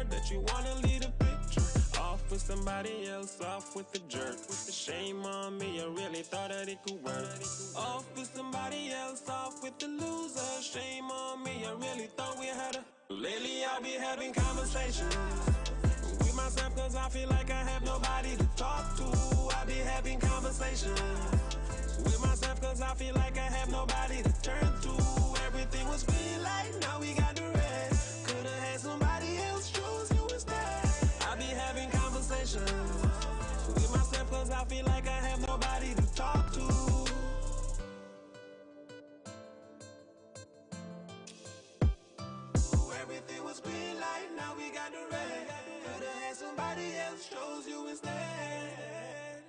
bet you wanna leave the picture. Off with somebody else, off with the jerk. With the shame on me, I really thought that it could work. Off with somebody else, off with the loser. Shame on me, I really thought we had a. Lately I'll be having conversations with myself cause I feel like I have nobody to talk to. I'll be having conversations with myself cause I feel like I have nobody to turn to. Everything was green light, now we got the red. Could've had somebody else, chose you instead. I'll be having conversations with myself cause I feel like I have nobody to talk to. Everything was green light, now we got the red. Could've had somebody else, chose you instead.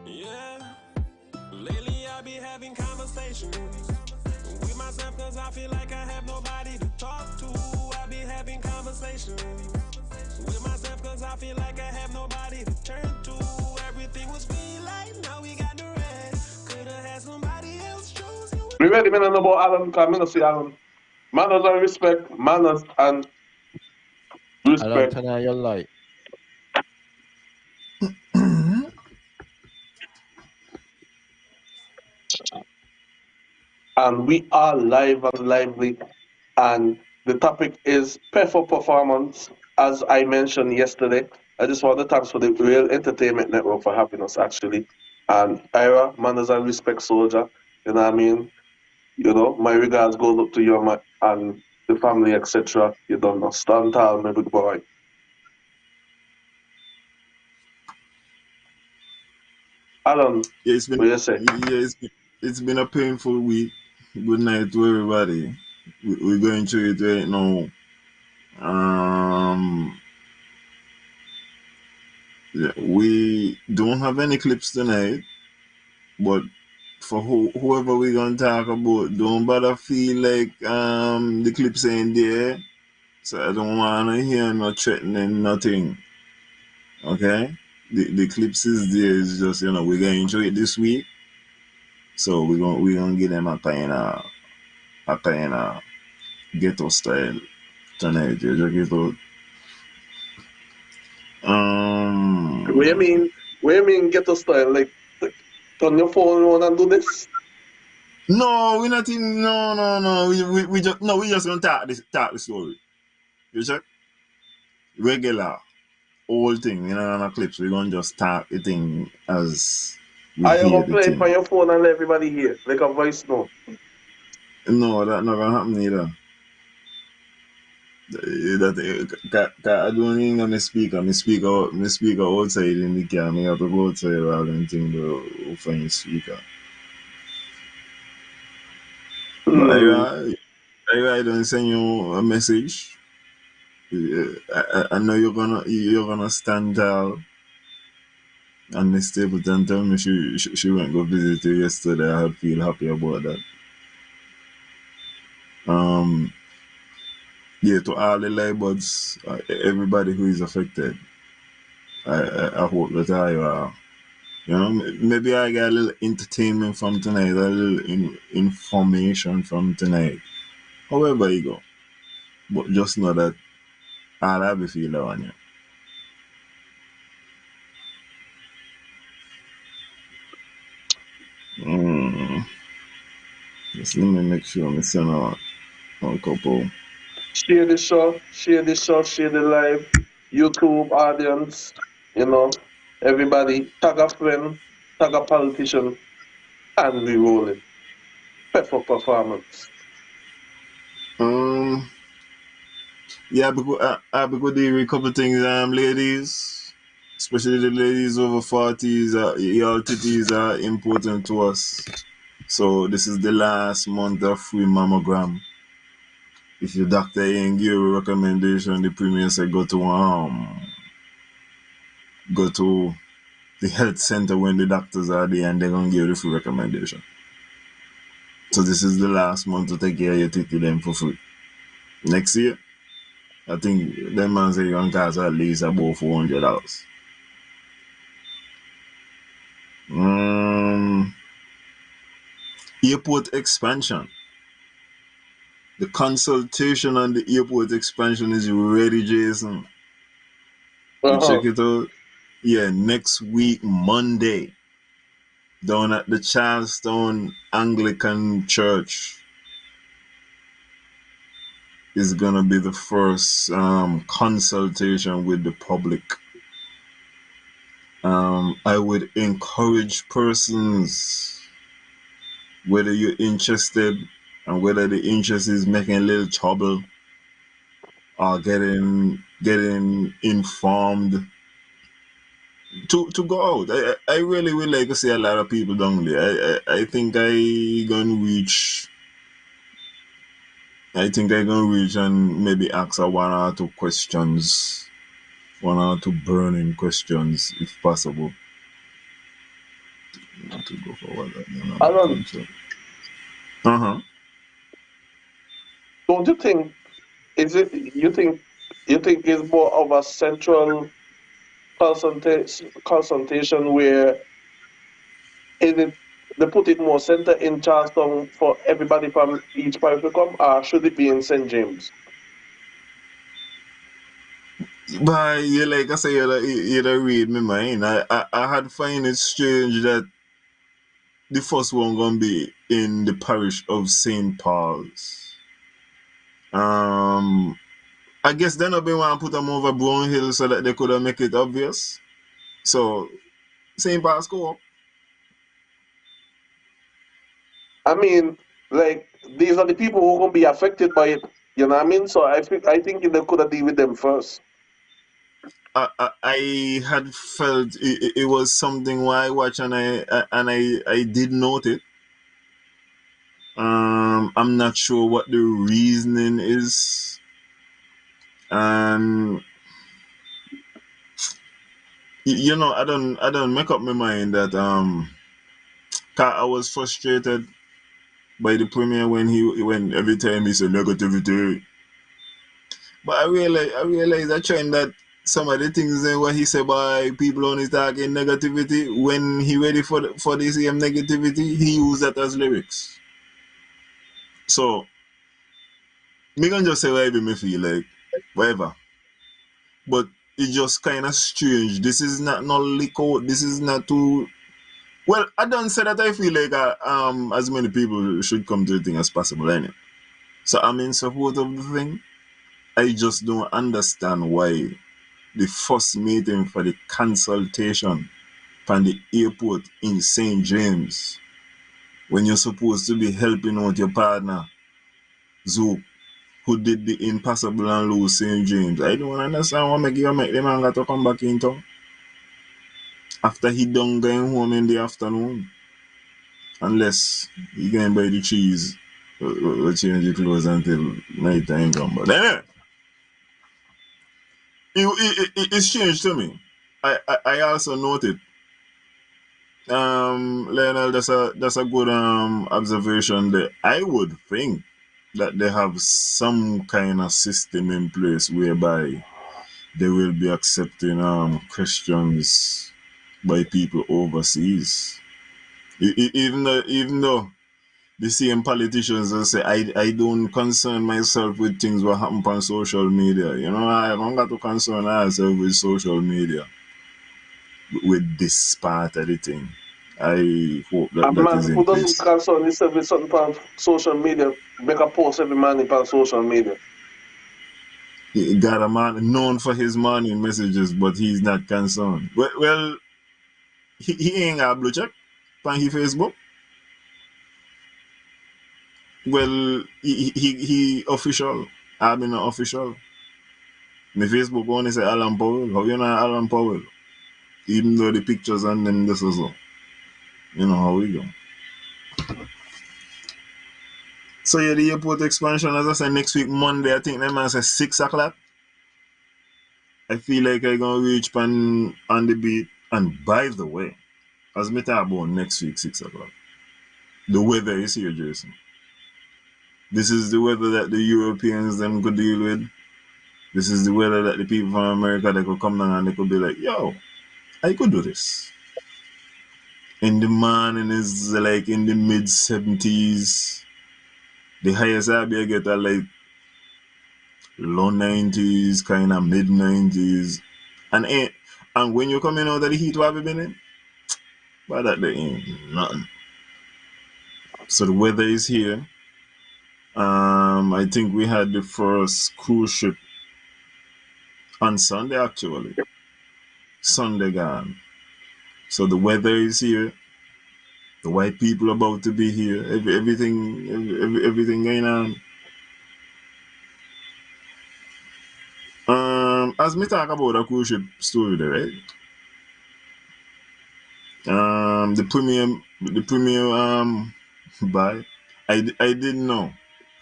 Yeah, lately I be having conversations with myself cause I feel like I have nobody to talk to. I be having conversations with myself cause I feel like I have nobody to turn to. Everything was green light, now we got the red. Could've had somebody else, chose you. We ready, man, about Alan, because I don't see Alan. Manners and respect, manners and Alan, respect. turn on your light. And we are live and lively. And the topic is pay for performance. As I mentioned yesterday, I just want to thanks for the Real Entertainment Network for having us actually. And Ira, manners and respect soldier, you know what I mean? You know, my regards goes up to you and, and the family, etc. You don't know. Stand tall, my big boy. Alan, Yeah, it's been what you say? it's been a painful week. Good night to everybody. We're going through it right now. Yeah, we don't have any clips tonight, but for whoever we're gonna talk about, don't bother feel like the clips ain't there. So I don't wanna hear no threatening nothing. Okay? The clips is there, it's just we're going through it this week. So we're gonna give them a kind of ghetto style tonight. You just get out. What you mean? What you mean ghetto style? Like turn your phone on and do this? No, we're not in. No. We just gonna talk the story. You check regular old thing. On the clips. We're gonna just talk the thing as we Are you hear gonna the play it on thing. your phone and let everybody hear? Like a voice note? No, that not gonna happen either. I don't even on my speaker. My speaker outside in the car. I have to go outside rather than think the find speaker. But I don't send you a message. I know you're gonna stand tall. And Miss Stapleton told me she went go visit you yesterday. I feel happy about that. Yeah, to all the Labour's, everybody who is affected, I hope that maybe I got a little entertainment from tonight, a little information from tonight. However you go, but just know that all I be feel on you. Just let me make sure I send out a couple. Share the show, share the live. YouTube audience, everybody tag a friend, tag a politician, and we rolling. Pay for performance. Yeah, because there a couple things, ladies, especially the ladies over 40s, your titties are important to us. So this is the last month of free mammogram. If your doctor ain't give you a recommendation, the premier said go to the health center when the doctors are there and they're gonna give you the free recommendation. So this is the last month to take care of your titty them for free. Next year, I think them man say you can cost at least about $400. Airport expansion. The consultation on the airport expansion is ready, Jason. You check Uh-huh. it out. Yeah, next week, Monday, down at the Charlestown Anglican Church is gonna be the first consultation with the public. I would encourage persons, whether you're interested and whether the interest is making a little trouble or getting informed, to go out. I really would like to see a lot of people down there. I think I gonna reach and maybe ask her one or two questions, one or two burning questions, if possible, to go forward on the Alan, concept. Uh-huh. don't you think is it you think it's more of a central consultation where is it they put it more center in Charleston for everybody from each parish to come, or should it be in St. James? But you like I say, you read my mind. I had find it strange that the first one gonna be in the parish of St. Paul's. I guess then I been want to put them over Brown Hill so that they could have make it obvious. So St. Paul's go up. I mean, like these are the people who are gonna be affected by it. You know what I mean? So I think they could have deal with them first. I had felt it was something why I watch and I did note it. I'm not sure what the reasoning is, and I don't make up my mind that 'cause I was frustrated by the premier when every time he said negativity. But I realize a trend that some of the things what he said by people only talking negativity, when he ready for the same negativity, he used that as lyrics. So me can just say whatever me feel like, whatever. But it's just kind of strange. This is not no leak out. This is not too. Well, I don't say that I feel like as many people should come to the thing as possible anyway. So I'm in support of the thing. I just don't understand why the first meeting for the consultation from the airport in St. James, when you're supposed to be helping out your partner, Zook, who did the impossible and lose St. James. I don't understand why make them and got to come back in town after he done going home in the afternoon. Unless he can buy the cheese or change the clothes until night time come. But anyway, it's strange to me. I also noted, Lionel, that's a good observation there. I would think that they have some kind of system in place whereby they will be accepting questions by people overseas. Even though the same politicians will say I don't concern myself with things what happen on social media. I don't got to concern myself with social media with this part of the thing. I hope A that man is in who doesn't place. concern himself with something on social media, make a post every morning on social media. He got a man known for his morning messages, but he's not concerned. Well, he ain't got a blue check on his Facebook. Well, he official. I've been official. My Facebook only say Alan Powell. How you know Alan Powell? Even though the pictures and them this also. You know how we go. So yeah, the airport expansion, as I said, next week Monday, I think that man says 6 o'clock. I feel like I gonna reach on the beat. And by the way, as me talk about next week 6 o'clock, the weather is here, Jason. This is the weather that the Europeans them could deal with. This is the weather that the people from America they could come down and they could be like, yo, I could do this. In the morning is like in the mid 70s. The highest I get are like low 90s, kind of mid 90s. And when you're coming out of the heat, what have you been in? But that there ain't nothing. So the weather is here. I think we had the first cruise ship on Sunday actually. Sunday gone. So the weather is here. The white people about to be here. Everything going on. As me talk about a cruise ship story there, right? The premier by I didn't know.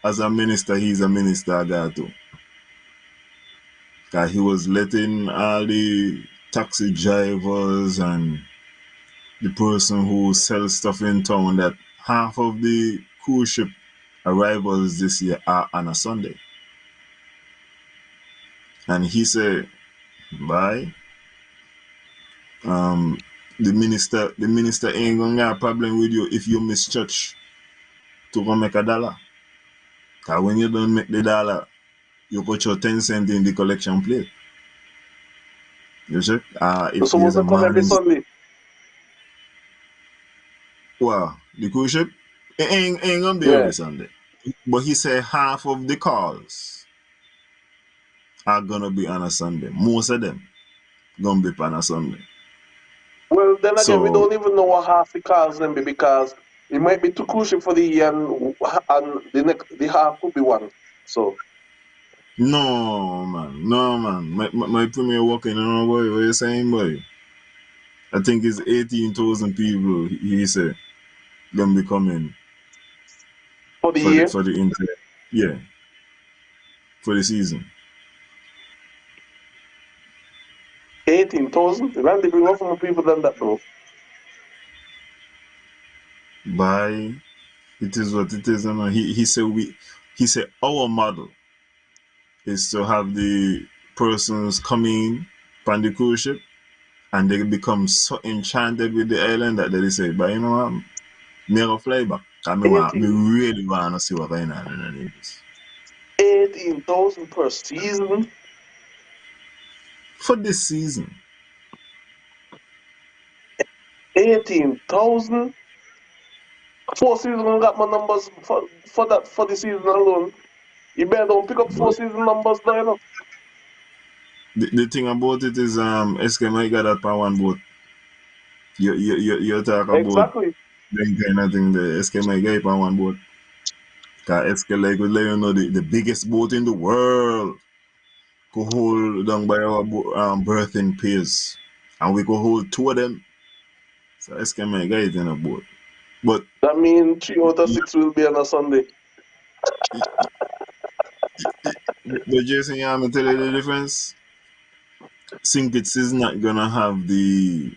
As a minister, he's a minister I got to. Cause he was letting all the taxi drivers and the person who sells stuff in town that half of the cruise ship arrivals this year are on a Sunday. And he said, bye. The minister ain't gonna have a problem with you if you miss church to go make $1. Cause when you don't make the dollar, you put your 10 cents in the collection plate. You check? If So there's supposed a to come man every in Sunday. the cruise ship, it ain't gonna be Yeah. every Sunday. But he said half of the calls are gonna be on a Sunday. Most of them gonna be on a Sunday. Well, then again, we So don't even know what half the cars them be because it might be too crucial for the year and the half could be one. So no man. My premier walking, you know what you saying, boy? I think it's 18,000 people. He said gonna be coming for the for the year, for the inter, yeah, for the season. 18,000. Then they bring up more people than that though. By it is what it is, and he said our model is to have the persons coming on the cruise ship and they become so enchanted with the island that they say, but you know what, me go fly back. Me 18, really wanna see what going on in the neighbors. 18,000 per season. For this season. 18,000. Four seasons got my numbers for that for the season alone. You better don't pick up four But season numbers though, you know. the thing about it is SK might got that on one boat. You talk about Exactly. them kind of thing the SK might get on one boat. Cause SK like will let you know the biggest boat in the world could hold down by our berthing piers. And we could hold two of them. So SK might get it in a boat. But That means 3 out of 6 will be on a Sunday. but Jason, yeah, I'm gonna tell you the difference. Sinkits is not gonna have the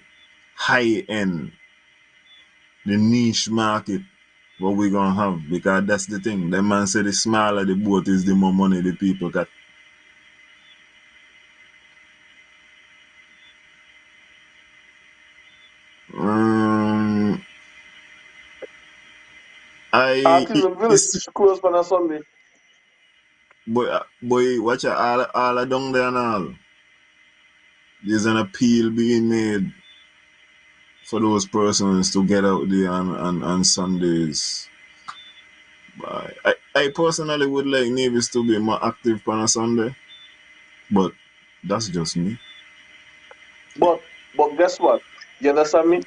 high end, the niche market what we gonna have because that's the thing. The man said the smaller the boat is, the more money the people got. Um, I Artisan Village it's closed on a Sunday. boy watch out, all down there and all. There's an appeal being made for those persons to get out there on Sundays. But I personally would like navies to be more active on a Sunday, but that's just me. But guess what? You understand me?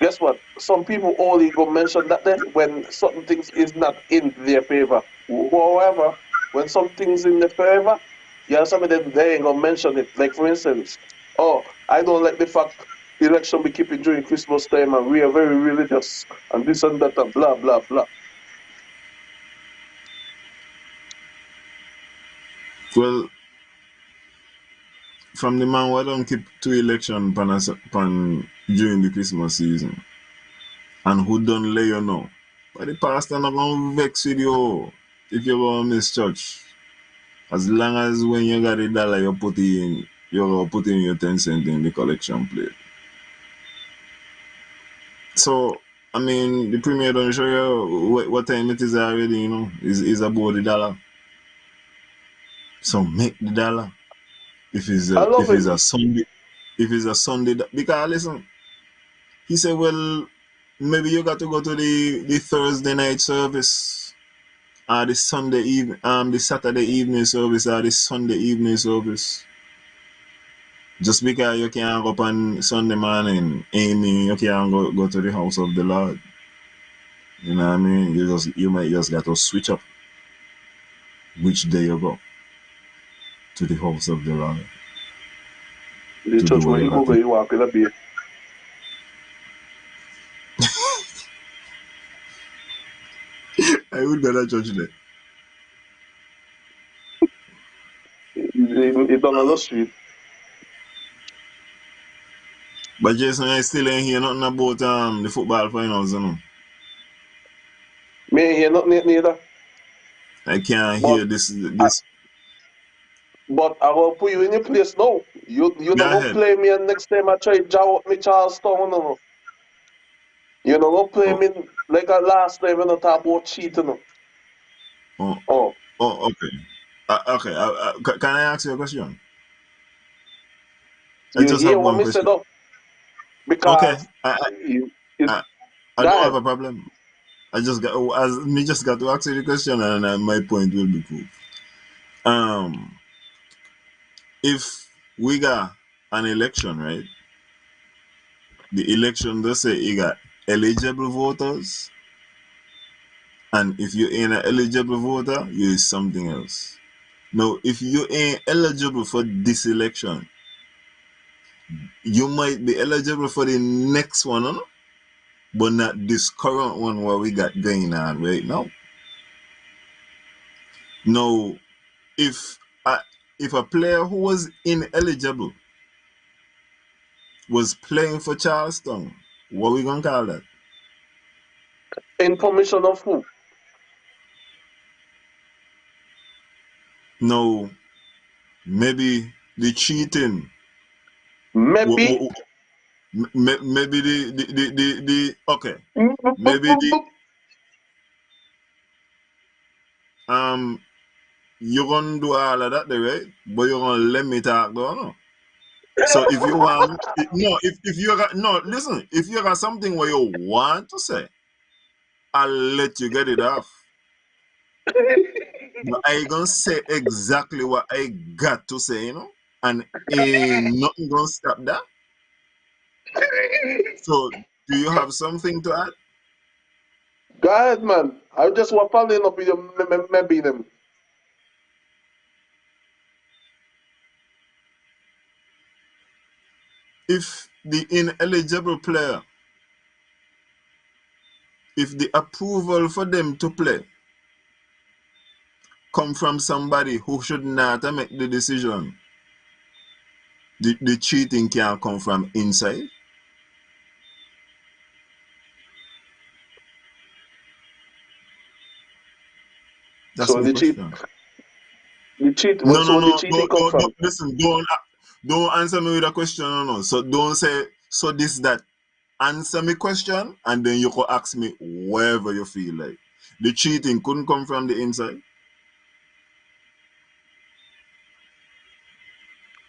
Guess what? Some people only go mention that there when certain things is not in their favor. However, when some things in their favor, you understand me, then they ain't gonna mention it. Like for instance, oh, I don't like the fact election be keeping during Christmas time and we are very religious and this and that and blah blah blah. Well, from the man who don't keep two election pan during the Christmas season and who don't let you know. But the pastor not gonna vex with you if you go miss church. As long as when you got $1 you're gonna put in your 10 cents in the collection plate. So I mean, the premier don't show you what time it is already. You know, is about the dollar. So make the dollar. If it's I a love if it. it's a Sunday, if it's a Sunday, because listen, he said, well, maybe you got to go to the Thursday night service, or the Saturday evening service, or the Sunday evening service. Just because you can't go up on Sunday morning, Amy, you can't go to the house of the Lord. You know what I mean? You might just got to switch up which day you go to the house of the Lord The to do church what where you you go, got where to. you walk in a beer. I would go to church there. It done on the street. But Jason, I still ain't hear nothing about the football finals, you know. Me ain't hear nothing yet neither. I can't But hear this. I will put you in your place now. You Go not gonna ahead. play me and next time I try jaw up me Charlestown, no. You not gonna play Oh, me like a last time when I talk about cheating. No. oh, Oh, oh, okay. Okay. Can I ask you a question? I you just hear have what one me said question. up Okay. because you I go don't have ahead. a problem. I just got to ask you the question, and my point will be proved. Um, if we got an election, right? The election does say you got eligible voters, and if you ain't an eligible voter, you is something else. Now, if you ain't eligible for this election, you might be eligible for the next one, no? But not this current one what we got going on right now. Now, if a, if a player who was ineligible was playing for Charleston, what we gonna call that? Information of who? Now, maybe the cheating, Maybe. maybe the okay, maybe the um you're gonna do all of that, right? But you're gonna let me talk, though, no? So if you want, no, if you got no, listen, if you got something where you want to say, I'll let you get it off. But I gonna say exactly what I got to say, and ain't nothing gonna stop that. So do you have something to add? Go ahead, man. I just want following up with your maybe them. If the ineligible player, if the approval for them to play come from somebody who should not make the decision, the cheating can come from inside. That's So my question. the cheat. No, So no, where the no. cheating come Don't from? listen. Don't answer me with a question. No, no. So don't say so this that. Answer me question, and then you can ask me wherever you feel like. The cheating couldn't come from the inside.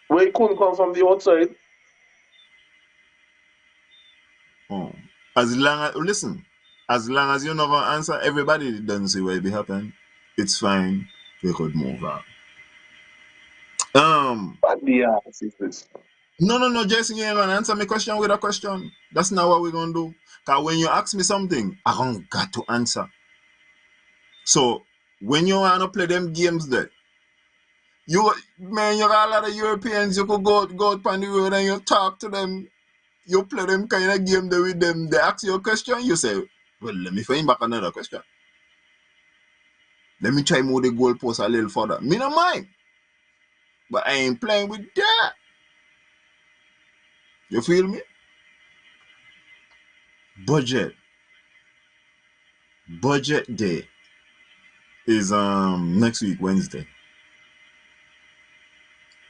Where it couldn't come from the outside. Oh. As long as listen, as long as you never answer, everybody doesn't see what be happen. It's fine. We could move on. Um. What the ass is this? No, no, no, Jason, you ain't gonna answer me question with a question. That's not what we're gonna do. Cause when you ask me something, I don't got to answer. So when you wanna play them games there, you got a lot of Europeans, you could go out on the road and you talk to them, you play them kind of game there with them, they ask you a question, you say, well, let me find back another question. Let me try move the goalpost a little further. Me no mind. But I ain't playing with that. You feel me? Budget. Budget day is next week, Wednesday,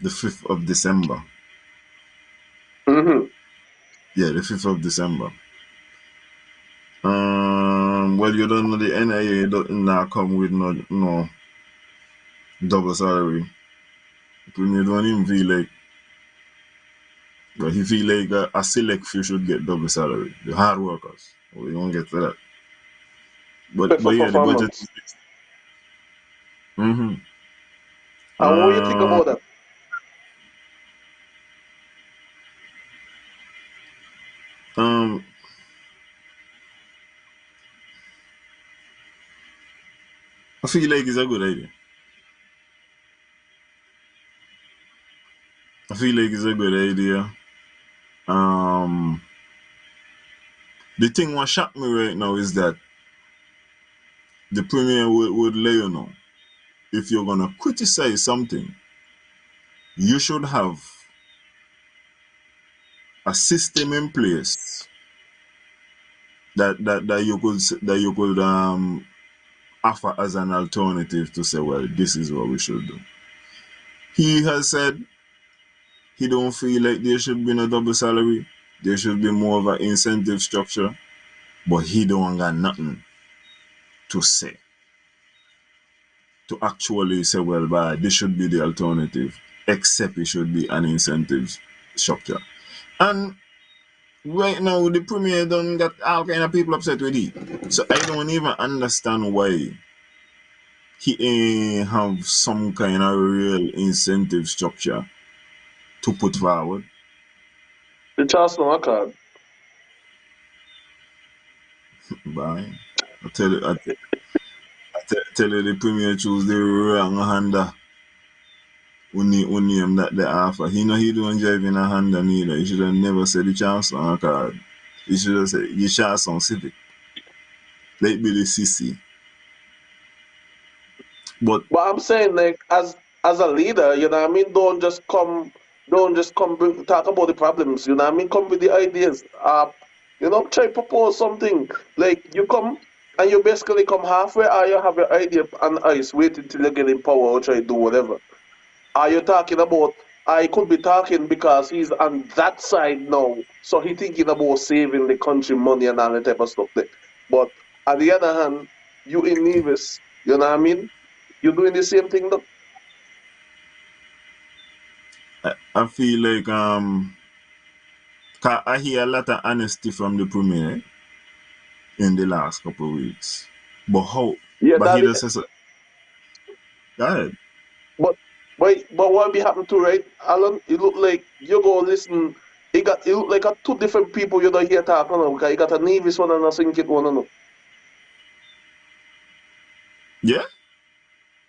the 5th of December. Mm-hmm. Yeah, the 5th of December. Well, you don't know the NIA doesn't not come with no double salary. Premier don't even feel like, but he feel like a select few should get double salary. The hard workers. We won't get to that. Pay But for yeah, the budget. performance. Mm-hmm. And what do you think about that? Um, I feel like it's a good idea. I feel like it's a good idea. Um, the thing what shocked me right now is that the premier would let you know if you're gonna criticize something, you should have a system in place that you could offer as an alternative to say, well, this is what we should do. He has said he don't feel like there should be no double salary. There should be more of an incentive structure, but he don't got nothing to say to actually say, well, but this should be the alternative, except it should be an incentive structure. And right now, the premier don't got all kind of people upset with it. So I don't even understand why he ain't have some kind of real incentive structure to put forward. The Charleston record. Bye. I tell you, the premier choose the wrong Honda. When name that the offer. He know he don't drive in a Honda neither. He should have never said the Charleston card. He should have said the Charleston Civic. Like be the CC. But But I'm saying, like, as a leader, you know what I mean? Don't just come talk about the problems, you know what I mean? Come with the ideas. Try propose something. Like you come and you basically come halfway, or you have your idea on ice, waiting till you get in power or try to do whatever. Are you talking about? I could be talking because he's on that side now, so he thinking about saving the country money and all that type of stuff there. But on the other hand, you in Nevis, you know what I mean? You're doing the same thing though. I feel like 'cause I hear a lot of honesty from the premier in the last couple of weeks. But how? Yeah, But he that just says, go ahead. but but what be happening to, right, Alan? It look like you go listen. It look like a two different people you don't hear talking now, because you got a Nevis one and a Sinkit one now. Yeah.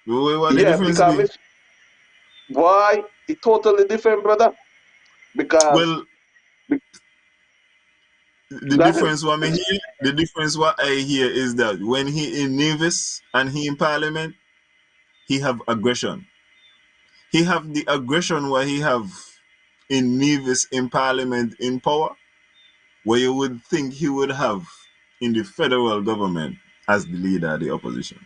What the Yeah, difference be? why it totally different, brother. Because Well, the go ahead. difference what me hear, the difference what I hear is that when he in Nevis and he in Parliament, he have aggression. He have the aggression where he have in Nevis in Parliament in power, where you would think he would have in the federal government as the leader of the opposition.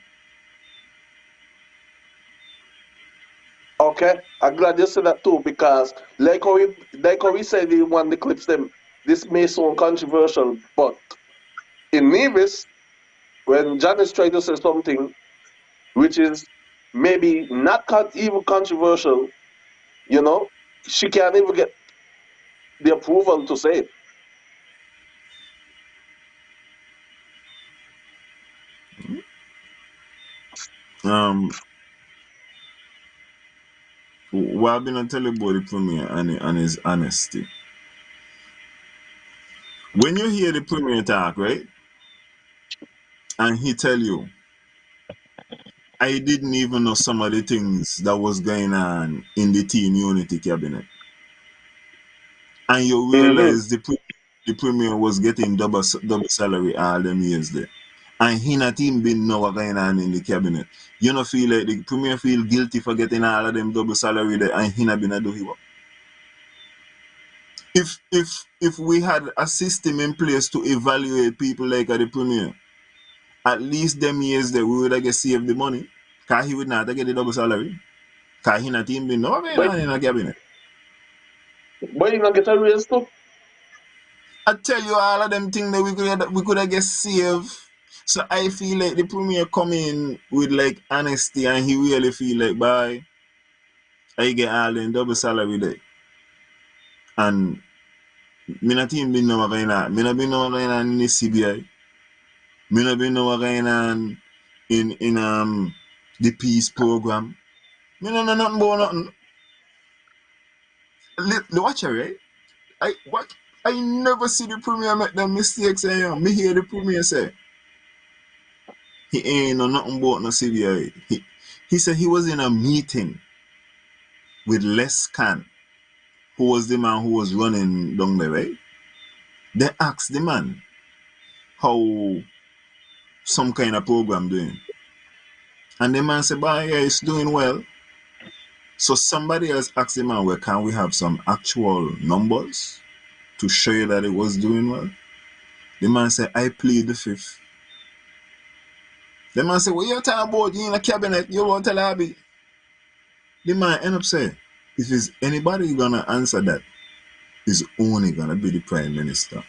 Okay, I'm glad you said that too, because like how we said in one of the clips them, this may sound controversial, but in Nevis, when Janice tried to say something which is maybe not even controversial, you know, she can't even get the approval to say it. Um, what I've been telling about the premier and his honesty. When you hear the premier talk, right, and he tell you, I didn't even know some of the things that was going on in the team unity cabinet, and you Hmm. realize the premier was getting double salary all them years there, and he not even been know what going on in the cabinet. You know, feel like the premier feel guilty for getting all of them double salary there, and he not been a do his work. If we had a system in place to evaluate people like the premier, at least them years that we would have get saved the money. Cause he would not have get the double salary. Cause he not even been no going But on in a cabinet. but you not get a raise too. I tell you all of them things that we could have get saved. So I feel like the premier come in with like honesty and he really feel like, bye, I get all in double salary there. And me not even been know what going on. Me not been know what going on in the CBI. Me not been know what going on in the peace program. Me no know nothing about nothing. Watch it, right? I never see the premier make them mistakes. Me hear the premier say he ain't know nothing about no CBI. He said he was in a meeting with Les Khan, who was the man who was running down there, right? They asked the man how some kind of program doing. And the man said, "Bah, yeah, it's doing well." So somebody else asked the man, "Well, can we have some actual numbers to show you that it was doing well?" The man said, "I plead the fifth." The man said, "What you talking about? You in a cabinet, you won't tell Abby." The man end up saying, if is anybody gonna answer that, is only gonna be the prime minister.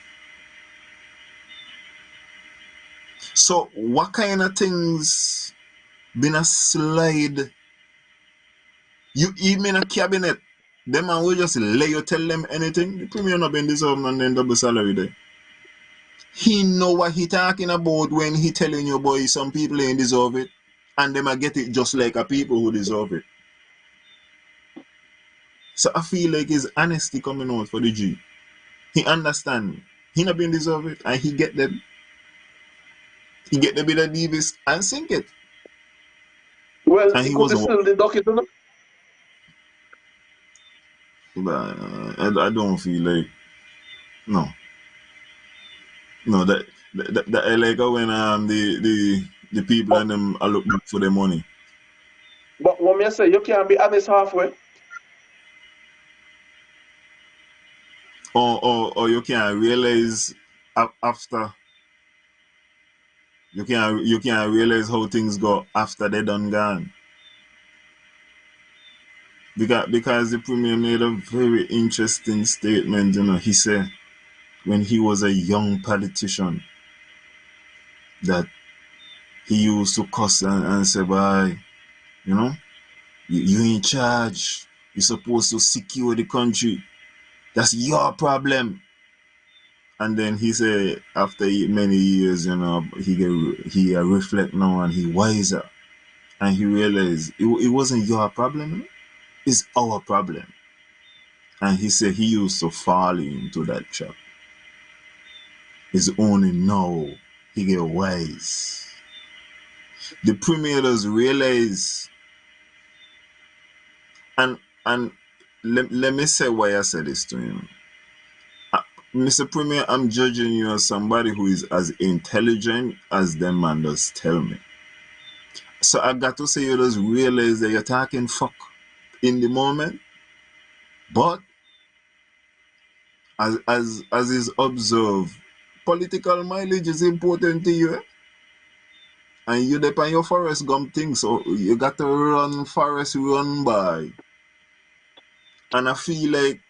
So what kind of things been a slide? You even in a cabinet, them man will just let you tell them anything. The premier not been deserving and then double salary there. He know what he talking about when he telling you, boy, some people ain't deserve it. And them a get it just like a people who deserve it. So I feel like his honesty coming out for the G. He understand. He not been deserve it. And he get them. He get the bit of Davis and sink it. Well, And he he could be wasn't. still deduct it, you know? But I don't feel like no. No, that I like when the people But, and them are look back for their money. but what me say, you can't be honest halfway. Or you can realize after you can realize how things go after they done gone. Because the premier made a very interesting statement, he said when he was a young politician that he used to cuss and say, bye, you know, you in charge. You're supposed to secure the country. That's your problem. And then he said after many years, he reflect now and he wiser. And he realized it wasn't your problem, it's our problem. And he said he used to fall into that trap. It's only now he get wise. The premier does realize, and let me say why I said this to him. Mr. Premier, I'm judging you as somebody who is as intelligent as them man does tell me. So I got to say you just realize that you're talking fuck in the moment. But as is observed, political mileage is important to you. And you depend your forest gum thing, so you got to run forest run by. And I feel like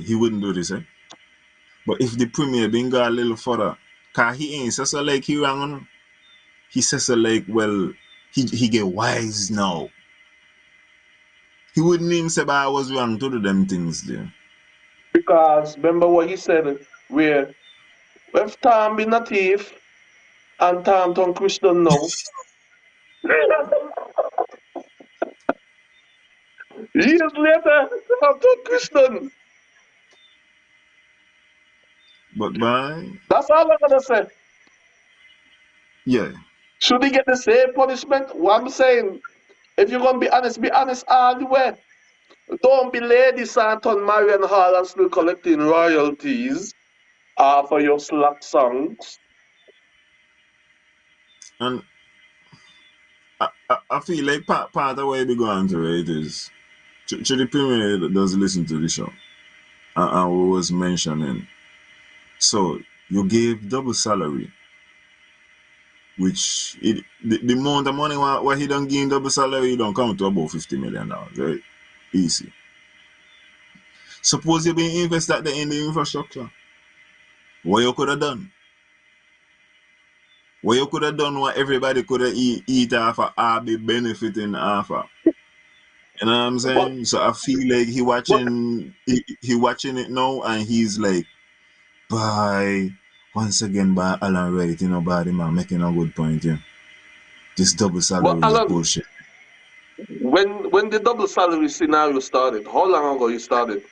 he wouldn't do this, eh? But if the premier been go a little further, cause he ain't so like he wrong on. He says so like, well, he get wise now. He wouldn't even say, but I was wrong to do them things there. Because remember what he said, where if Tom be a thief and Tom turn Christian now, years later, Tom turn Christian. But by That's all I'm gonna say. yeah. Should he get the same punishment? What I'm saying, if you're gonna be honest all the way. Don't be Lady Santon Marion Hall and still collecting royalties for your slap songs. And I feel like part of why we go on to it is the premier does listen to the show. And we was mentioning. So you gave double salary, which the amount of money what he don't give double salary, don't come to about $50 million, right? Easy. Suppose you been invested in the infrastructure. What you could have done? What you could have done what everybody could have eat off of or be benefiting off of. You know what I'm But saying? So I feel like but he watching it now and he's like, bye. Once again by Alan Wright, you know, body man making a good point, yeah. This double salary is Alan, bullshit. when the double salary scenario started, how long ago you started?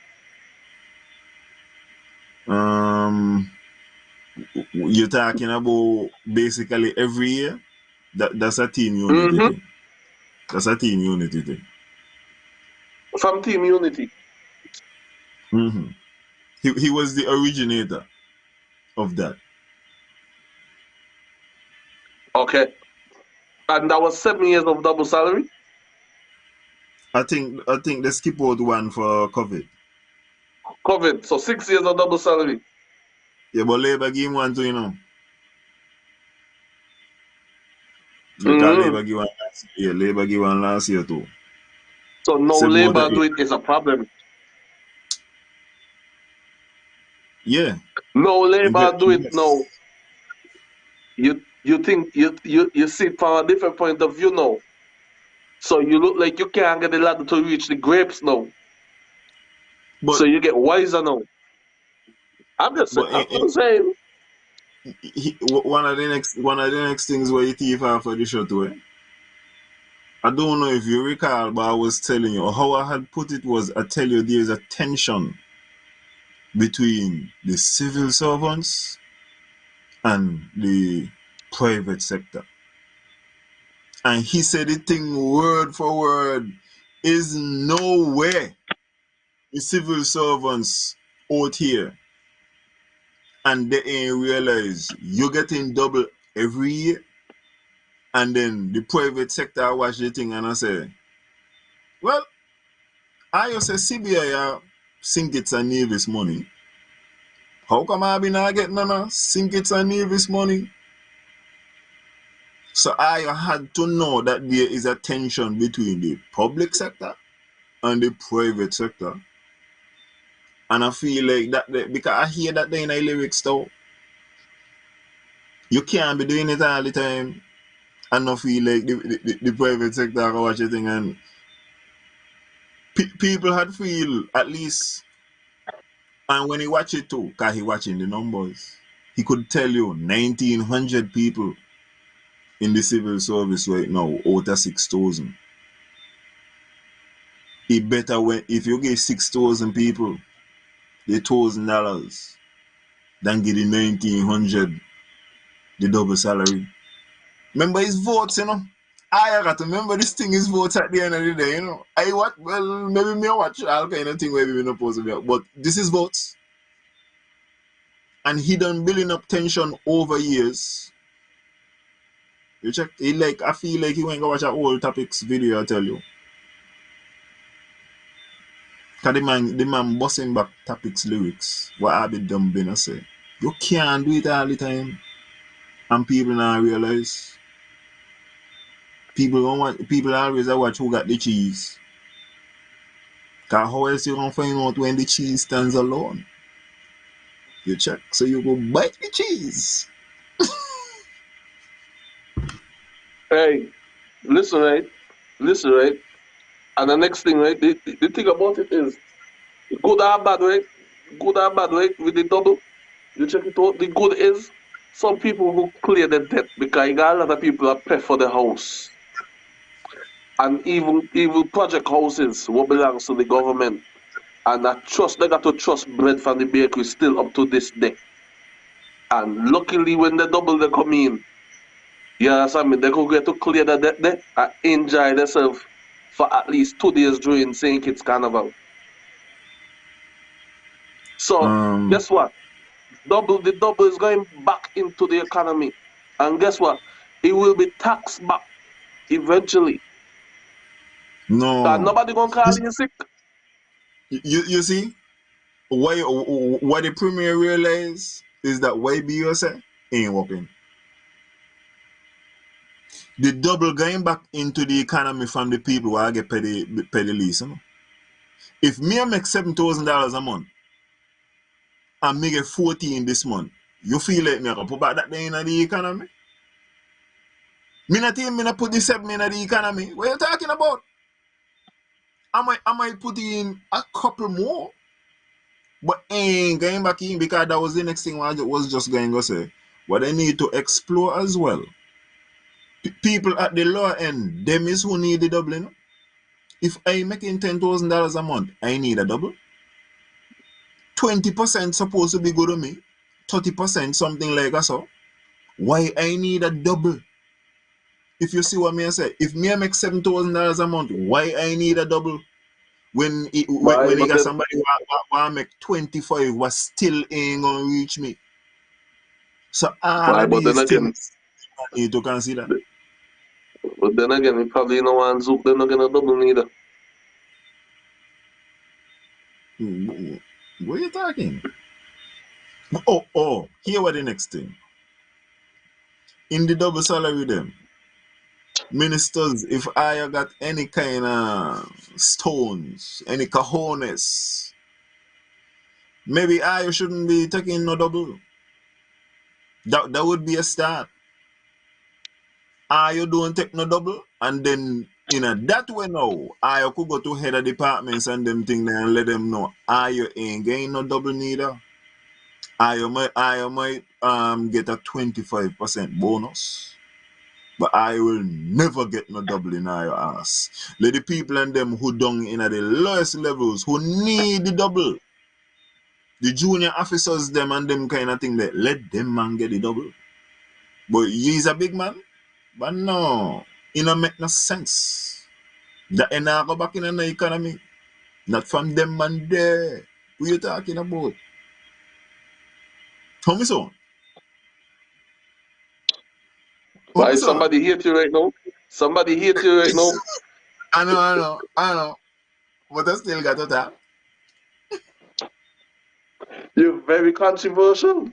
Um you're talking about basically every year? That's a team unity Mm-hmm. thing. That's a team unity thing. From Team Unity. Hmm. He was the originator of that. Okay. And that was 7 years of double salary? I think they skip out one for COVID. COVID. So 6 years of double salary. Yeah, but Labour give one too, you know. Because Mm-hmm. Labour give one last year. Labour give one last year too. So no 7 months. labor do it is a problem. Yeah. No labor do it no. Yes. You think you see it from a different point of view now. So you look like you can't get the ladder to reach the grapes now. But So you get wiser now. but I'm saying. one of the next things where you thief off of the shot way. I don't know if you recall, but I was telling you how I had put it was I tell you there's a tension between the civil servants and the private sector. And he said the thing word for word is no way the civil servants out here and they ain't realize you're getting double every year. And then the private sector watch the thing and I say, well, I just say CBI sink it's a Nevis money. How come I be not getting none of sink it's a Nevis money? So I had to know that there is a tension between the public sector and the private sector. And I feel like that because I hear that they in the lyrics though. You can't be doing it all the time and not feel like the private sector can watch the thing and people had feel at least. And when he watch it too, because he watching the numbers, he could tell you 1,900 people in the civil service right now out of 6,000. It better when if you give 6,000 people the $1,000 than give the 1,900 the double salary. Remember his votes, you know. I got to remember this thing is votes at the end of the day, you know. I watch well maybe me watch all kind of thing maybe we not supposed to be, but this is votes. And he done building up tension over years. You check he like I feel like he went go watch a old topics video I tell you. Cause the man busting back topics lyrics. What I be dumb been I say. You can't do it all the time. And people now realize people always watch who got the cheese. Cause how else you gonna find out when the cheese stands alone? You check. So you go bite the cheese. Hey, listen, right? Listen, right? And the next thing, right? The thing about it is good or bad, right? Good or bad, right? With the double, you check it out. The good is some people will clear the debt because you got a lot of people that pay for the house. And even project houses what belongs to the government. And that trust they got to trust bread from the bakery still up to this day. And luckily when the double they come in, you understand me, they could get to clear the debt there and enjoy themselves for at least 2 days during St. Kitts Carnival. So Um guess what? The double is going back into the economy. And guess what? It will be taxed back eventually. And no. nobody gonna call you sick. You see? What the premier realize is that YBUSA ain't working. The double going back into the economy from the people who I get pay the lease. You know? If me I make $7,000 a month and me get 14 this month, you feel like me I can put back that day in the economy? Me not even me not put the 7 in the economy. What are you talking about? I might put in a couple more. But ain't going back in because that was the next thing I was just going to say. What I need to explore as well. People at the lower end, them is who need the doubling. If I making $10,000 a month, I need a double. 20% supposed to be good to me. 30% something like that. So why I need a double? If you see what me I say, if me I make $7,000 a month, why I need a double? When Why? he But got then, somebody who make 25 was still ain't gonna reach me. So all why? of But then these again, things I need to consider. you probably no one Zook. They're not gonna double neither. What are you talking? Here what the next thing. In the double salary them, ministers, if I got any kind of stones, any cojones, maybe I shouldn't be taking no double. That would be a start. You don't take no double, and then that way now, I could go to head of departments and them thing there and let them know you ain't getting no double neither. I might get a 25% bonus. But I will never get no double in your ass. Let the people and them who down in at the lowest levels who need the double. The junior officers them and them kind of thing that let them man get the double. But he's a big man. But no. It don't make no sense. That ain't go back in the economy. Not from them man there. Who you talking about? How me son? How Why me son? somebody hate you right now? Somebody hate you right now. I know. But I still got to talk. You're very controversial.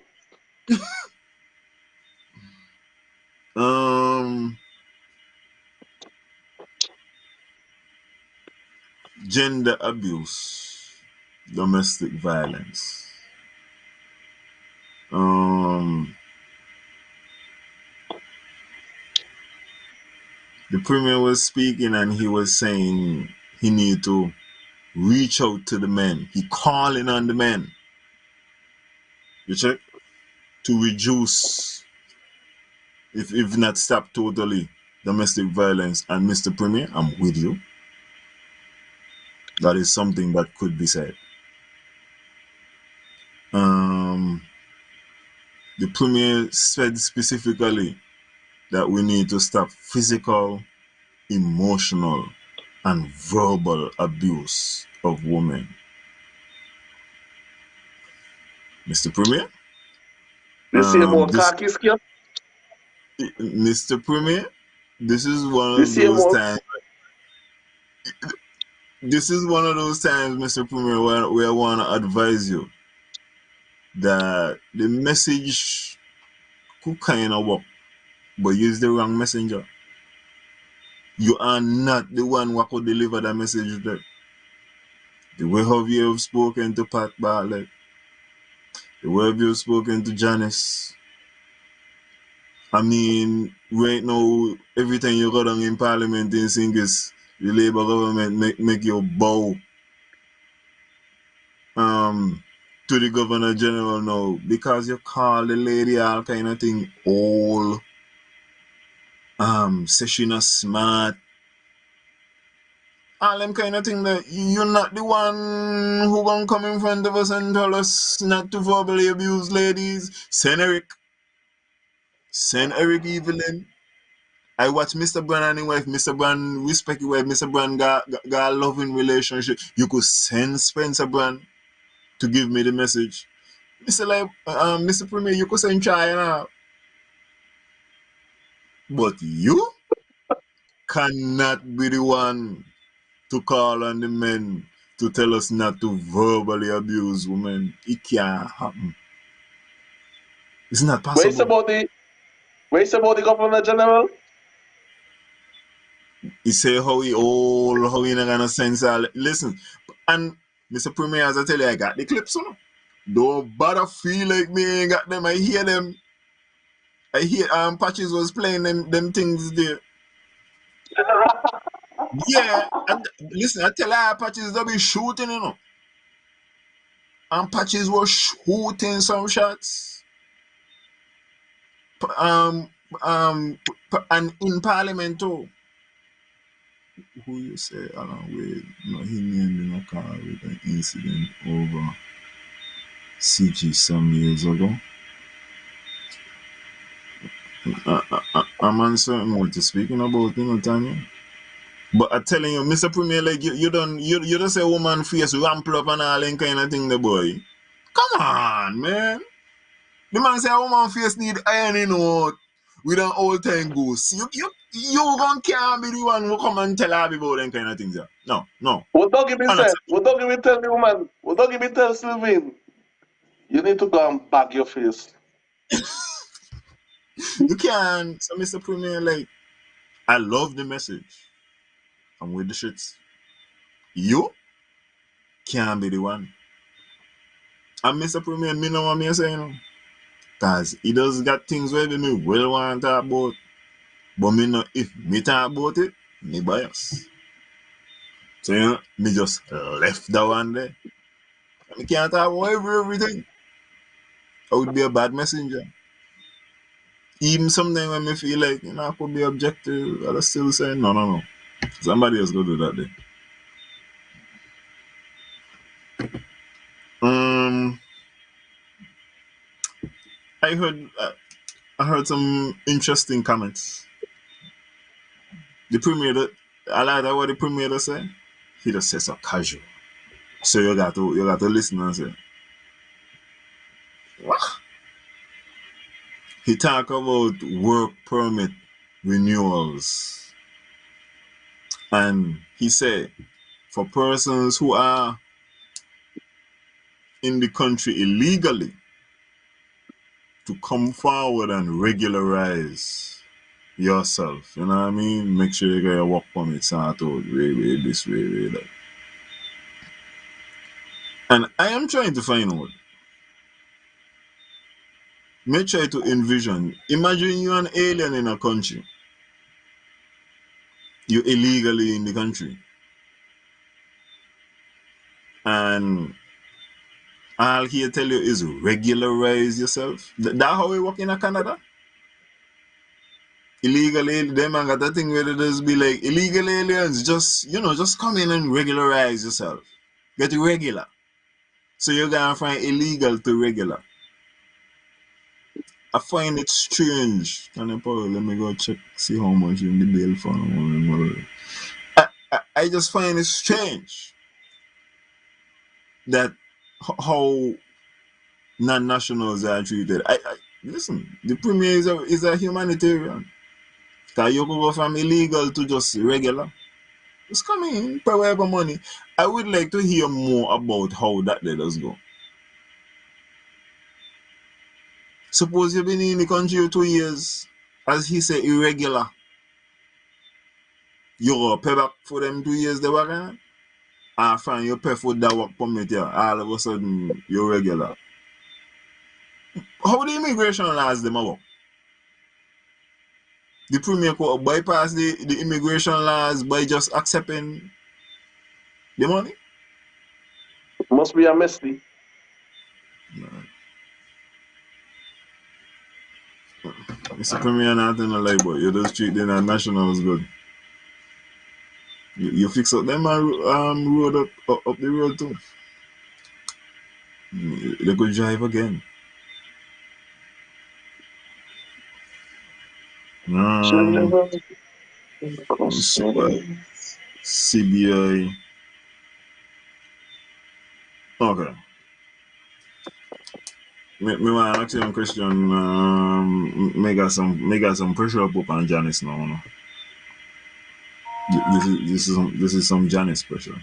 Gender abuse, domestic violence. The premier was speaking and he was saying he need to reach out to the men. He calling on the men. You check? To reduce, if not stop totally, domestic violence. And Mr. Premier, I'm with you. That is something that could be said. The premier said specifically that we need to stop physical, emotional, and verbal abuse of women. Mr. Premier, You see more this khaki skin? Mr. Premier, this is one You of see those more? times. This is one of those times, Mr. Premier, where I want to advise you that the message could kind of work, but use the wrong messenger. You are not the one who could deliver that message there. The way how you have spoken to Pat Bartlett, the way you have spoken to Janice. I mean, right now, every time you go down in Parliament in Singis, the Labour government make you bow to the Governor General now because you call the lady all kind of thing all say she not smart. All them kind of thing that you're not the one who gonna come in front of us and tell us not to verbally abuse ladies. Send Eric. Send Eric Evelyn. I watch Mr. Brand and his wife. Mr. Brand respect his wife. Mr. Brand got a loving relationship. You could send Spencer Brand to give me the message. Mr. Premier, you could send China. But you cannot be the one to call on the men to tell us not to verbally abuse women. It can't happen. It's not Where is possible. about the where is about the Governor General? He say how he not gonna sense all. Listen, and Mr. Premier, as I tell you, I got the clips on. Don't bother feel like me ain't got them. I hear them. I hear Patches was playing them things there. Yeah, and listen, I tell her Patches they'll be shooting, you know. And Patches was shooting some shots. Um, and in Parliament too. Who you say Alan Wade? No, he named in a car with an incident over CG some years ago. I'm uncertain what you're speaking about, you know, Tanya. But I'm telling you, Mr. Premier, like you don't say woman face ramp up and all that kind of thing, the boy. Come on, man. The man say a woman face need ironing out with an old time goose. You can't be the one who come and tell her about them kind of things. Yeah. No. What don't give me said? Unacceptable. What don't give me tell the woman? What don't give me tell Sylvain? You need to go and bag your face. You can. So, Mr. Premier, like, I love the message. I'm with the shits. You can't be the one. And Mr. Premier, me know what me saying. Because he does got things where me well want to talk about. But me know if me talk about it, me bias. So, you know, me just left that one there. I can't talk about everything. I would be a bad messenger. Even sometimes when me feel like, you know, I could be objective, I'll still say, no. Somebody else go do that there. I heard some interesting comments. The premier, I like that what the premier say. He just says so casual. So you got to listen and say, what? He talk about work permit renewals, and he said for persons who are in the country illegally to come forward and regularize yourself. You know what I mean? Make sure you get your work permit sort out way this way that. And I am trying to find out. May try to envision. Imagine you're an alien in a country. You're illegally in the country. And all he tell you is regularize yourself. That how we work in Canada? Illegal aliens, them and got that thing where it does be like illegal aliens, just come in and regularize yourself. Get regular. So you're gonna find illegal to regular. I find it strange. Can I probably let me go check, see how much in the bail fund. I just find it strange that how non-nationals are treated. I listen. The premier is a humanitarian. Cause you go from illegal to just regular. Just come in, pay whatever money. I would like to hear more about how that let us go. Suppose you've been in the country for 2 years, as he said, irregular. You pay back for them 2 years they were gone. And from you pay for that work permit here, all of a sudden you're regular. How the immigration laws them work? The premier could bypass the immigration laws by just accepting the money? Must be a messy. No. Mr. Premier, nothing to lie, but you just treat the nationals good. You fix up them road up the road too. They could drive again. CBI. Okay. Me want to ask you a question. Me got some pressure up on Janice now. No? This is some Janice pressure.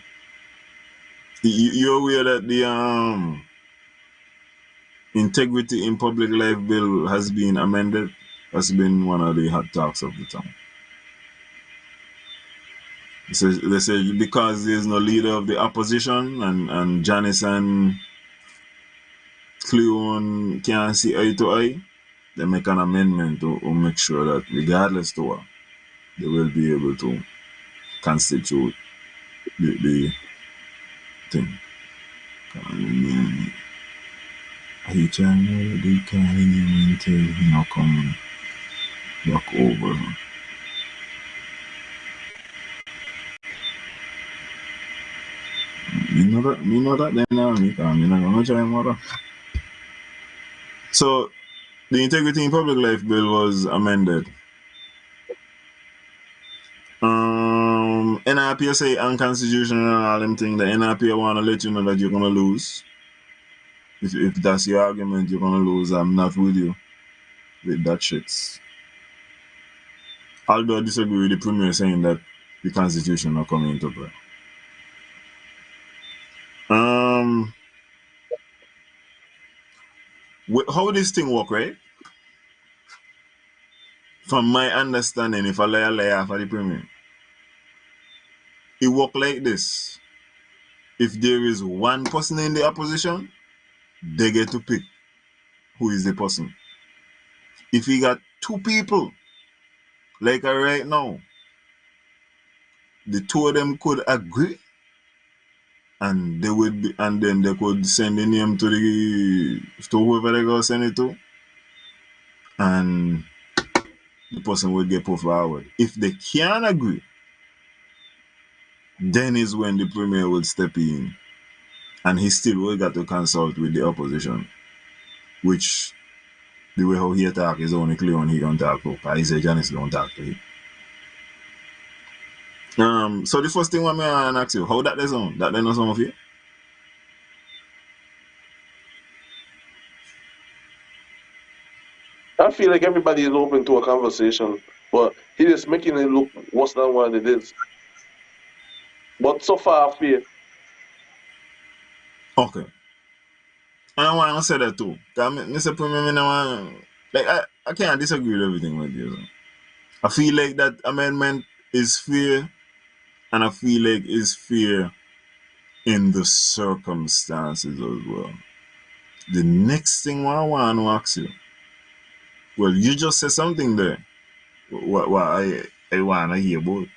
You're aware that the Integrity in Public Life Bill has been amended? That's been one of the hot talks of the time. They say because there's no leader of the opposition and Janice and Cleon can't see eye to eye, they make an amendment to make sure that regardless to what, they will be able to constitute the thing. He trying to do calling him until he not come back over. Me know that then now, me not gonna try mother. So the Integrity in Public Life Bill was amended. NRP say unconstitutional and all them things. The NRP wanna let you know that you're gonna lose. If that's your argument, you're gonna lose. I'm not with you with that shit. Although I disagree with the Premier saying that the Constitution not coming into play. How this thing work, right? From my understanding, if I lay for the Premier, it work like this. If there is one person in the opposition, they get to pick who is the person. If you got two people, like right now, the two of them could agree, and they would be, and then they could send the name to whoever they go send it to, and the person will get put forward. If they can't agree, then is when the Premier will step in, and he still will got to consult with the opposition, which the way how he attack is only clear when he don't talk to. I say Janice don't talk to him. So the first thing I may ask you, how that they sound? That they know some of you? I feel like everybody is open to a conversation, but he is making it look worse than what it is. But so far, I feel Okay. I want to say that too. Mr. Premier, like I can't disagree with everything with you. So. I feel like that amendment is fair, and I feel like it's fair in the circumstances as well. The next thing I want to ask you, well, you just said something there. What I want to hear about.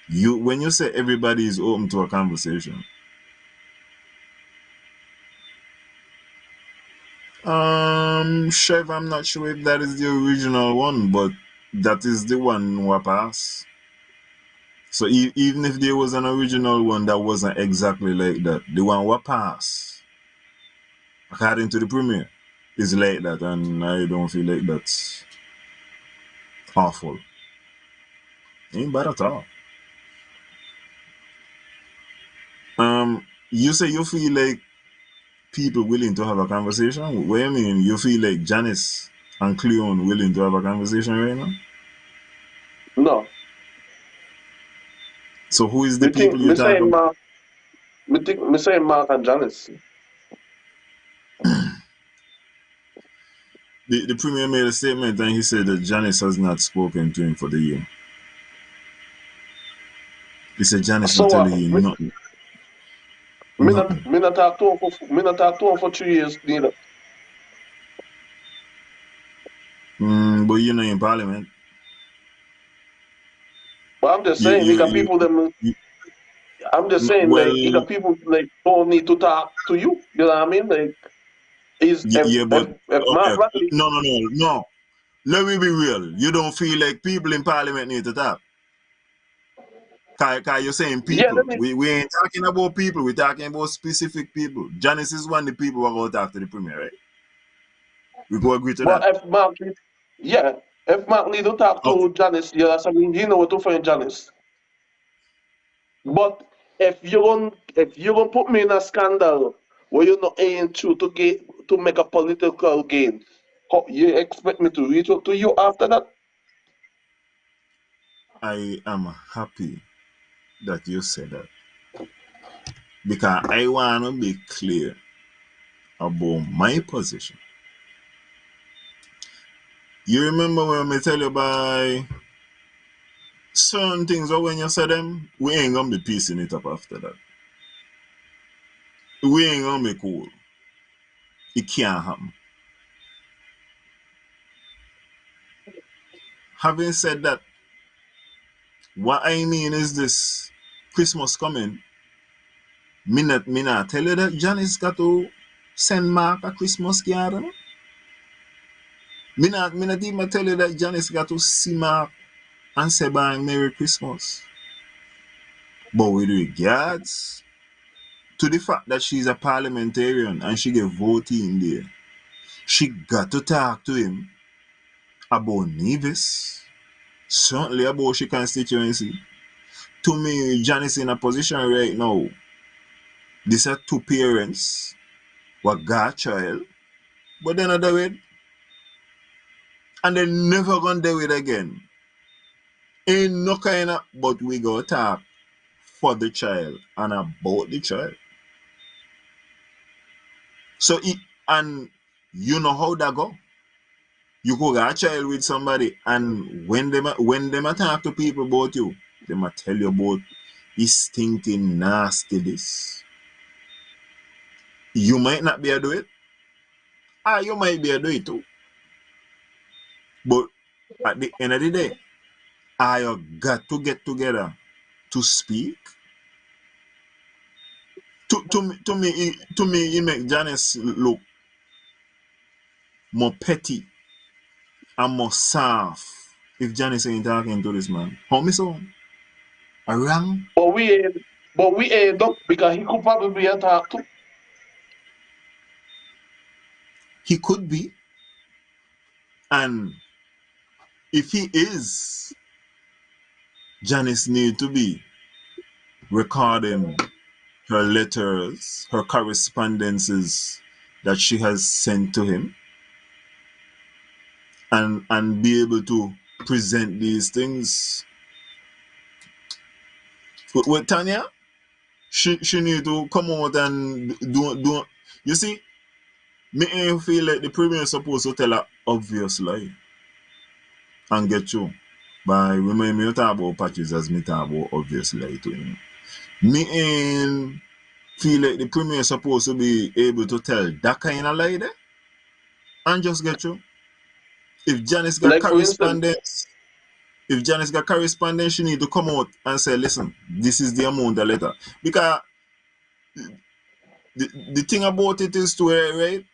You when you say everybody is open to a conversation. Chef, I'm not sure if that is the original one, but that is the one who passed. So even if there was an original one that wasn't exactly like that, the one who passed, according to the Premier, is like that, and I don't feel like that's awful. Ain't bad at all. You say you feel like people willing to have a conversation? What do you mean? You feel like Janice and Cleon willing to have a conversation right now? no. So who is the Me people think you me talk saying about? Mark. Me saying Mark and Janice. The Premier made a statement and he said that Janice has not spoken to him for the year. He said Janice So not telling what? you nothing. Nothing. Me not talk to him for 3 years neither. But you're not in parliament. But I'm just You, saying, you you, got you, people them. you I'm just saying, well, like, you got people like don't need to talk to you. You know what I mean? Like, is yeah, but if Mark okay. Buckley, No. Let me be real. You don't feel like people in parliament need to talk. Cause you're saying yeah, people. We ain't talking about people. We're talking about specific people. Janice is one of the people who are going to talk to the Premier, right? We go agree to but that. if Mark need to talk Okay. to Janice, yeah, that's I mean, he know what to find Janice. But if you're gonna put me in a scandal where you're not aiming to make a political gain, how you expect me to reach out to you after that? I am happy that you said that because I want to be clear about my position. You remember when I tell you by certain things, or when you say them, we ain't gonna be piecing it up after that. We ain't gonna be cool. It can't happen. having said that, what I mean is this: Christmas coming. Me not tell you that Janice got to send Mark a Christmas card. No? Me not even tell you that Janice got to see Mark and say bye Merry Christmas. But with regards to the fact that she's a parliamentarian and she get voting there, she got to talk to him about Nevis, certainly about she constituency. To me, Janice in a position right now. These are two parents what got a child, but they're not do it. And they never gonna do it again. Ain't no kind of, but we go talk for the child and about the child. So and you know how that go. You go got a child with somebody, and when them talk to people about you, they might tell you about this stinking nasty this. You might not be able to do it, or you might be able to do it too. But at the end of the day, I got to get together to speak. To me, it make Janice look more petty and more soft if Janice ain't talking to this man. How me so? I wrong? But we ain't up because he could probably be a talk to. He could be. And if he is, Janice need to be recording her letters, her correspondences that she has sent to him, and be able to present these things. With Tanya, she need to come out and do. You see, me ain't feel like the premier supposed to tell her obvious lie and get you. By remind me to talk about patches as me talk about obvious lie to him. Me ain't feel like the premier supposed to be able to tell that kind of lie there and just get you. If Janice got Like for instance, correspondence, she need to come out and say, listen, this is the amount of letter. Because the thing about it is to right?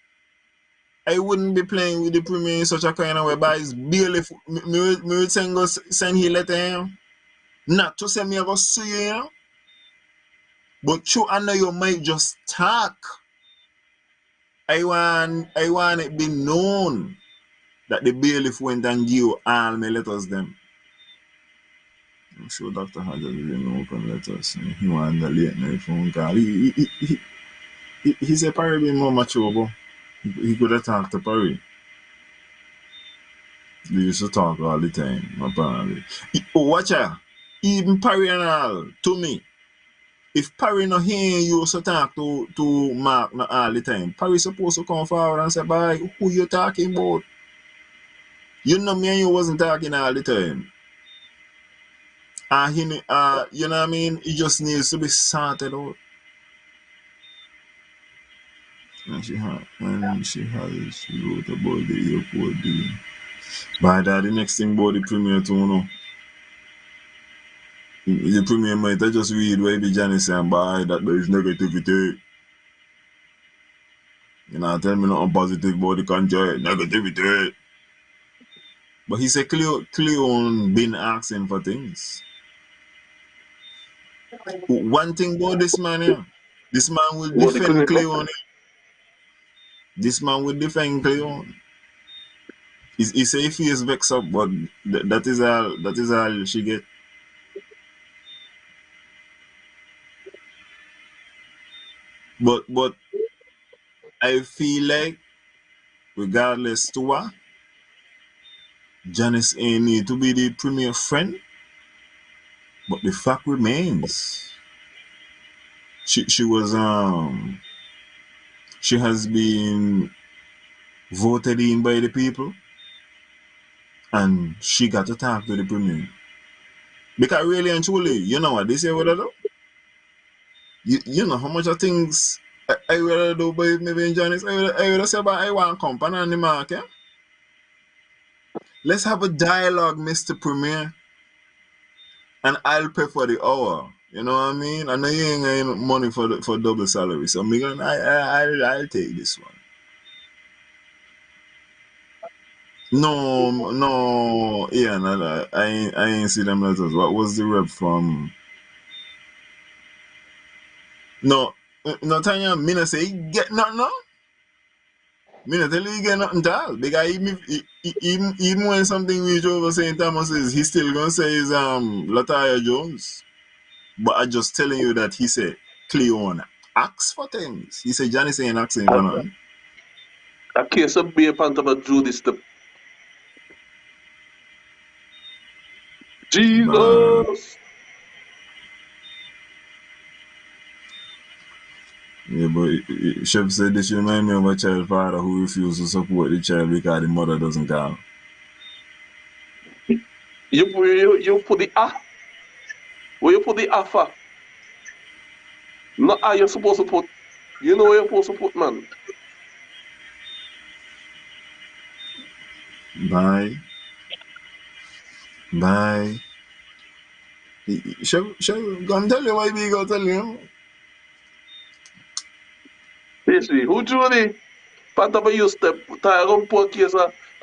I wouldn't be playing with the premier in such a kind of way, but it's barely me would send he letter him. Not to say me I go see you, but you I know you might just talk. I want it be known that the bailiff went and give all my letters them. I'm sure Dr. Hodges didn't open letters. He want the late night phone call. He said Parry being more mature, but he could have talked to Parry. They used to talk all the time, apparently. Watch out. Even Parry and all, to me, if Parry not hearing you so talk to Mark not all the time, Parry supposed to come forward and say, boy, who you talking about? You know me and you wasn't talking all the time. You know what I mean? It just needs to be sorted out. And she wrote about the airport deal. But that the next thing about the premier to know. The premier might just read where the Janice saying by that there is negativity. You know, tell me nothing positive about the country, negativity. But he said Cleon been asking for things. One thing about this man here, this man will what the defend clinical. Cleon. This man will defend Cleon. He say if he is vexed up, but that is all she get. But I feel like regardless to what, Janice ain't need to be the premier friend. But the fact remains, she has been voted in by the people, and she got to talk to the premier. Because really and truly, you know what they say what I do? You know how much of things I would do by maybe in Janice. I would say about I want company on the market. let's have a dialogue, Mr. Premier, and I'll pay for the hour. You know what I mean? I know you ain't getting money for double salary, so I'll take this one. No, Ian, I ain't see them letters. What was the rep from? No, Tanya, me not say he get nothing, no. Me not tell you he get nothing at all. Because even when something reach over St. Thomas is, he still gonna say is Lataya Jones. But I just telling you that he said Cleon ask for things. He said Johnny saying asking for nothing. A case of beer pantama drew this to Jesus. Yeah, but Chef said this remind me of a child father who refused to support the child because the mother doesn't call. You put the where you put the alpha. Not how you're supposed to put. You know where you're supposed to put, man. Bye. Chef, gonna tell you why we go tell him. Seriously, who drew the pantama you step? Tyrone poor case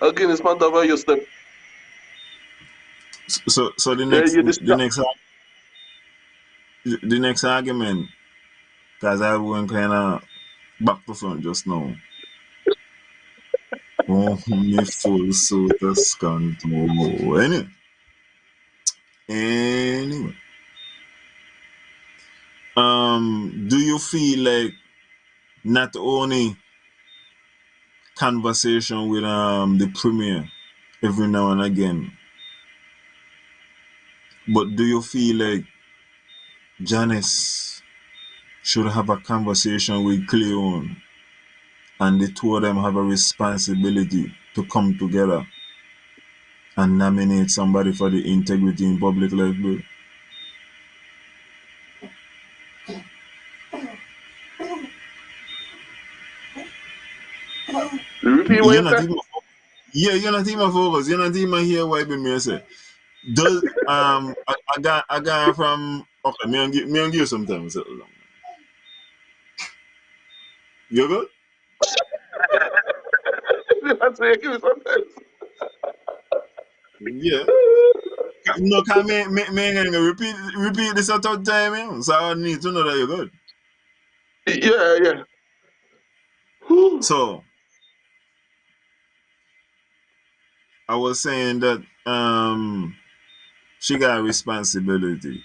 against pantama you step. So the Yeah, next you distract. the next argument, because I went kind of back to front just now. Oh, me full suit of scunt. Oh, anyway. Do you feel like not only conversation with the premier every now and again, but do you feel like Janice should have a conversation with Cleon and the two of them have a responsibility to come together and nominate somebody for the integrity in public life bill? Repeat what You're you not said. even, yeah, you're not even focused. You're not even here why me say. Does a guy from okay, me and give you some time. Settle down. You good? That's what you give me sometimes. Yeah. No, can me gonna repeat this a third time, yeah? So I need to know that you're good. Yeah. So I was saying that she got a responsibility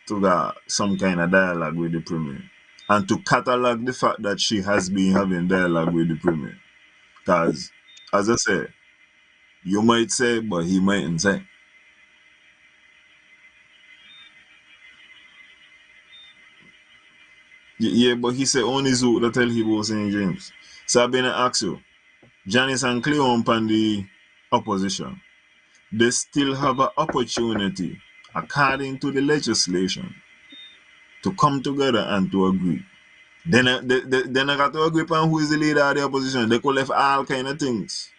to got some kind of dialogue with the premier and to catalog the fact that she has been having dialogue with the premier. Because, as I said, you might say, but he mightn't say. Yeah, but he said only Zook that tell he was St. James. So I've been to ask you, Janice and Cleon and the opposition, they still have an opportunity, according to the legislation, to come together and to agree. Then I got to agree on who is the leader of the opposition. They could left all kind of things.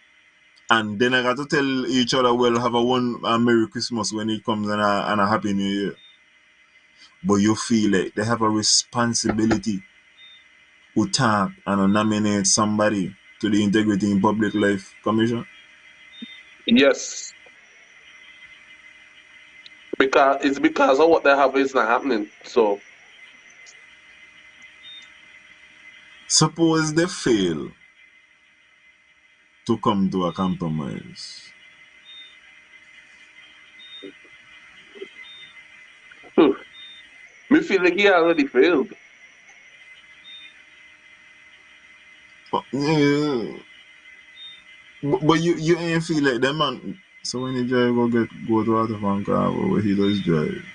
And then I got to tell each other, well, have a Merry Christmas when it comes and a Happy New Year. But you feel like they have a responsibility to talk and nominate somebody to the Integrity in Public Life Commission? Yes. Because of what they have is not happening. So Suppose they fail to come to a compromise. me feel like he already failed. Yeah. But you ain't feel like that man. So when he drive go to out of car where he does drive.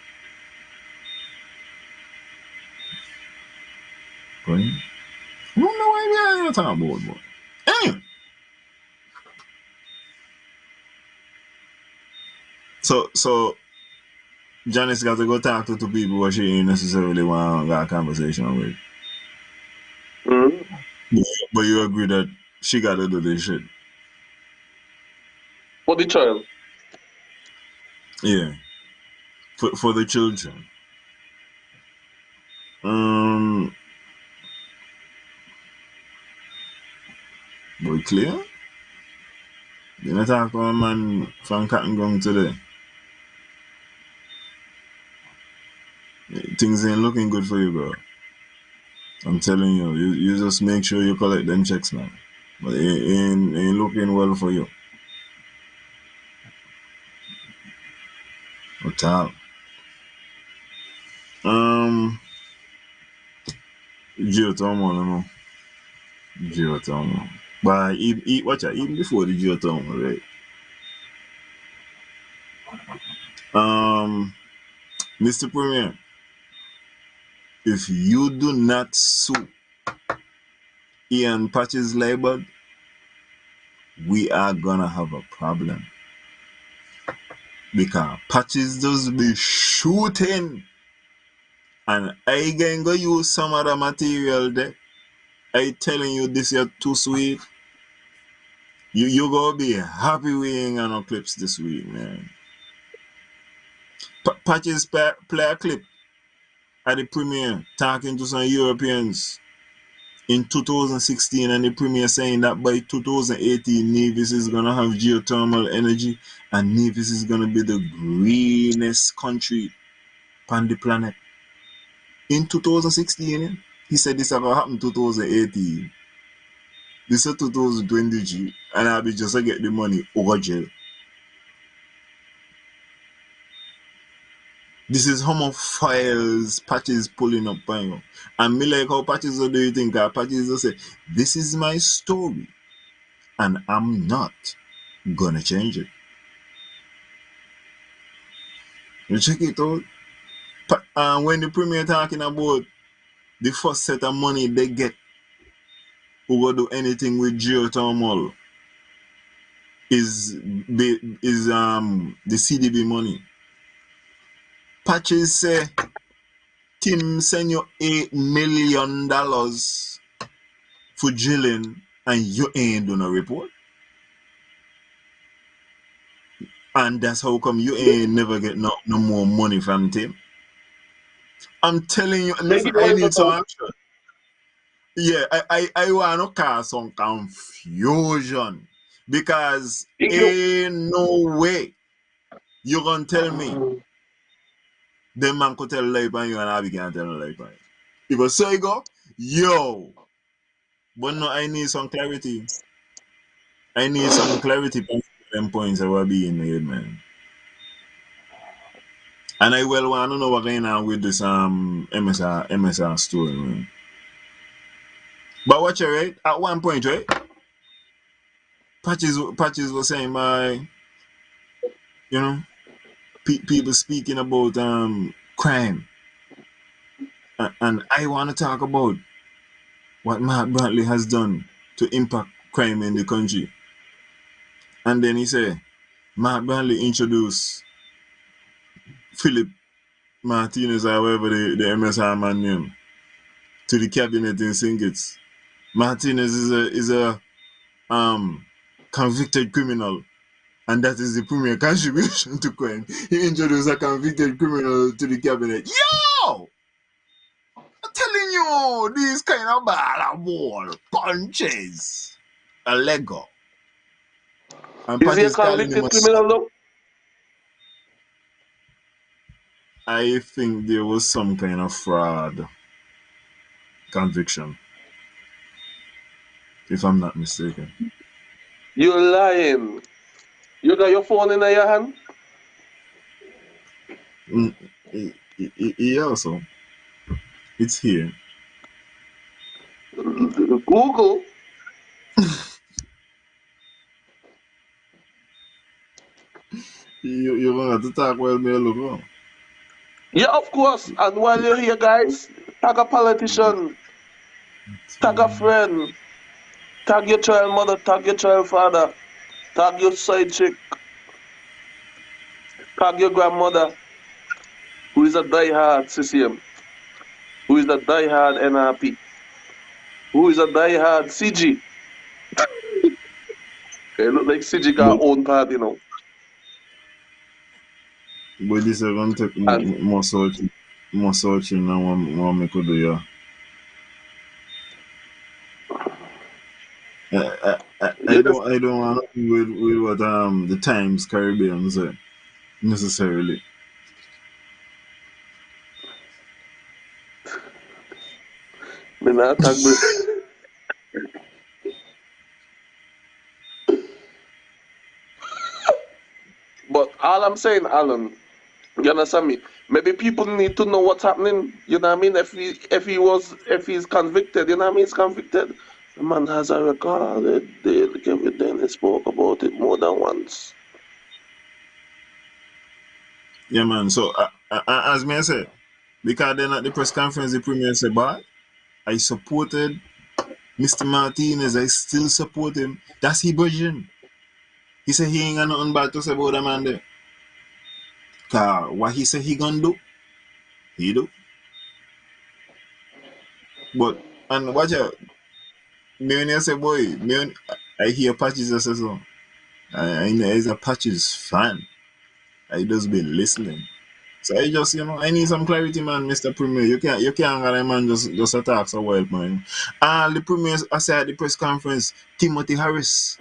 Right? I don't know why we are talking about, but anyway. So Janice got to go talk to two people who she ain't necessarily want to have a conversation with. Mm-hmm. But you agree that she got to do this shit. For the child. Yeah. For the children. Boy, clear? You're not talking about a man from Cotton today. Things ain't looking good for you, bro. I'm telling you, you just make sure you collect them checks, man. But it ain't looking well for you. At all. Geothermal, no. Geothermal. But watch out, even before the geothermal, right? Mr. Premier, if you do not sue Ian Patches label, we are gonna have a problem. Because Patches does be shooting, and I can go use some other material there. I telling you, this is too sweet. You gonna be happy we ain't got no clips this week, man. Patches play a clip at the premiere talking to some Europeans in 2016, and the premier saying that by 2018 Nevis is gonna have geothermal energy and Nevis is gonna be the greenest country on the planet. In 2016, he said this is gonna happen in 2018. This is 2023, and I'll be just to get the money over jail. This is how much files Patches pulling up by you. And me like how Patches do you think? Patches will say, this is my story. And I'm not gonna change it. You check it out. When the premier talking about the first set of money they get who will do anything with geothermal is the CDB money. Patches say Tim send you $8 million for drilling and you ain't doing a report. And that's how come you ain't never get no more money from Tim. I'm telling you, listen, I need some action. Yeah, I want to cause some confusion because ain't no way you gonna tell me the man could tell lie on you and I can't tell lie on you. You go say you go, yo, but no, I need some clarity. I need some clarity on them points that will be in the head, man. And I well want to know what's going on with this MSR story, man. But watch it, right? At one point, right? Patches was saying you know, people speaking about crime, and I want to talk about what Matt Bradley has done to impact crime in the country. And then he said, Matt Bradley introduced Philip Martinez, however the MSR man name, to the cabinet in St. Kitts. Martinez is a convicted criminal, and that is the premier contribution to crime. He introduced a convicted criminal to the cabinet. Yo! I'm telling you, these kind of ball punches a Lego. And Is he a convicted criminal though? I think there was some kind of fraud conviction, if I'm not mistaken. You're lying. You got your phone in your hand? Yeah, also. It's here. Google. You're going to have to talk while me look on. Yeah, of course. And while you're here, guys, tag a politician, tag a friend, tag your child mother, tag your child father, tag your side chick, tag your grandmother, who is a diehard CCM, who is a diehard NRP, who is a diehard CG. It look like CG got But own part, this is going to take And more searching than what me could do, yeah. you just, I don't want with what the Times Caribbean say necessarily. me not tag me. But all I'm saying, Alan, you understand me? Maybe people need to know what's happening. You know what I mean? If he's convicted, you know what I mean? He's convicted. The man has a recorded deal. Everything he spoke about it more than once. Yeah, man. So as me I say, because then at the press conference, the premier said, "But I supported Mr. Martinez. I still support him. That's his version." He said he ain't got nothing bad to say about the man there. Cause what he said he gonna do, he do. But and watch out, me when you say boy, I hear Patches say so. I know he's a Patches fan. I just been listening. So I just I need some clarity, man, Mr. Premier. You can't get a man just attack so well, man. All the premiers I said at the press conference, Timothy Harris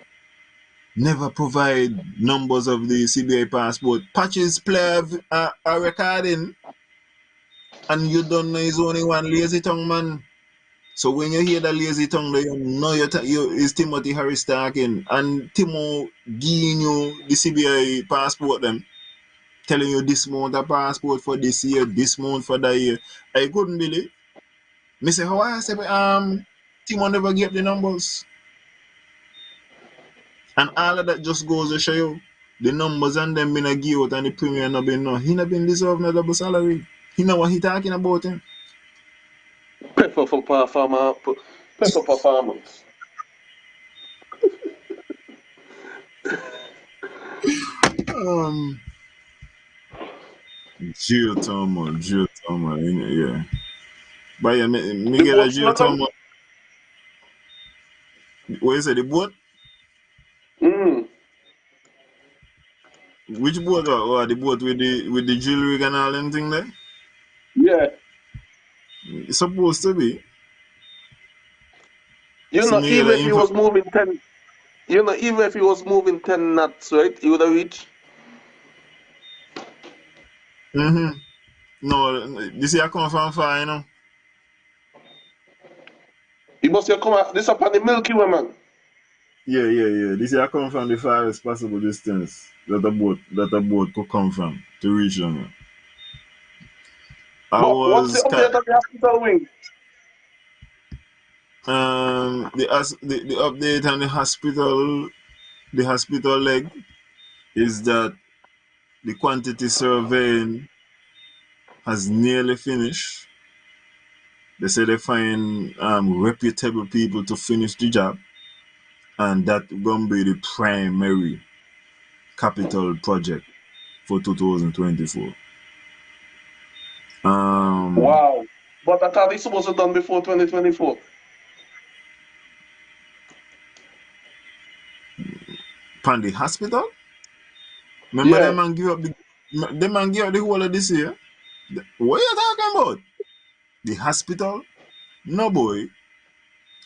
never provide numbers of the CBI passport. Patches play a recording and you don't know he's only one lazy tongue man. So when you hear the lazy tongue, you know it's Timothy Harris talking and Timo giving you the CBI passport them, telling you this month a passport for this year, this month for that year. I couldn't believe. Me say how I say Timo never get the numbers. And all of that just goes to show you the numbers and them been a give out and the premier not been no. He not been deserve no double salary. He know what he talking about him. Pepper for performance. Um geothermal, yeah. But yeah, me The get a boat still come? geothermal. What you say, the boat? Mm. Which boat or the boat with the jewelry and all them thing there? Yeah. It's supposed to be. You See know, me get even the if he info. was moving 10, even if he was moving 10 knots, right, he would have reached. Mm-hmm. No, this here come from far, He must have come out, this up on the Milky Way, man. Yeah. This here come from the farthest possible distance that a boat could come from to reach them. I But what's the was update on the hospital wing? the update on the hospital leg is that the quantity surveying has nearly finished. They say they find reputable people to finish the job, and that gonna be the primary capital project for 2024. Um, Wow. But I thought this was done before 2024. Pan the hospital. Remember Yeah. them man give up the whole of this year. What you talking about? The hospital? No boy.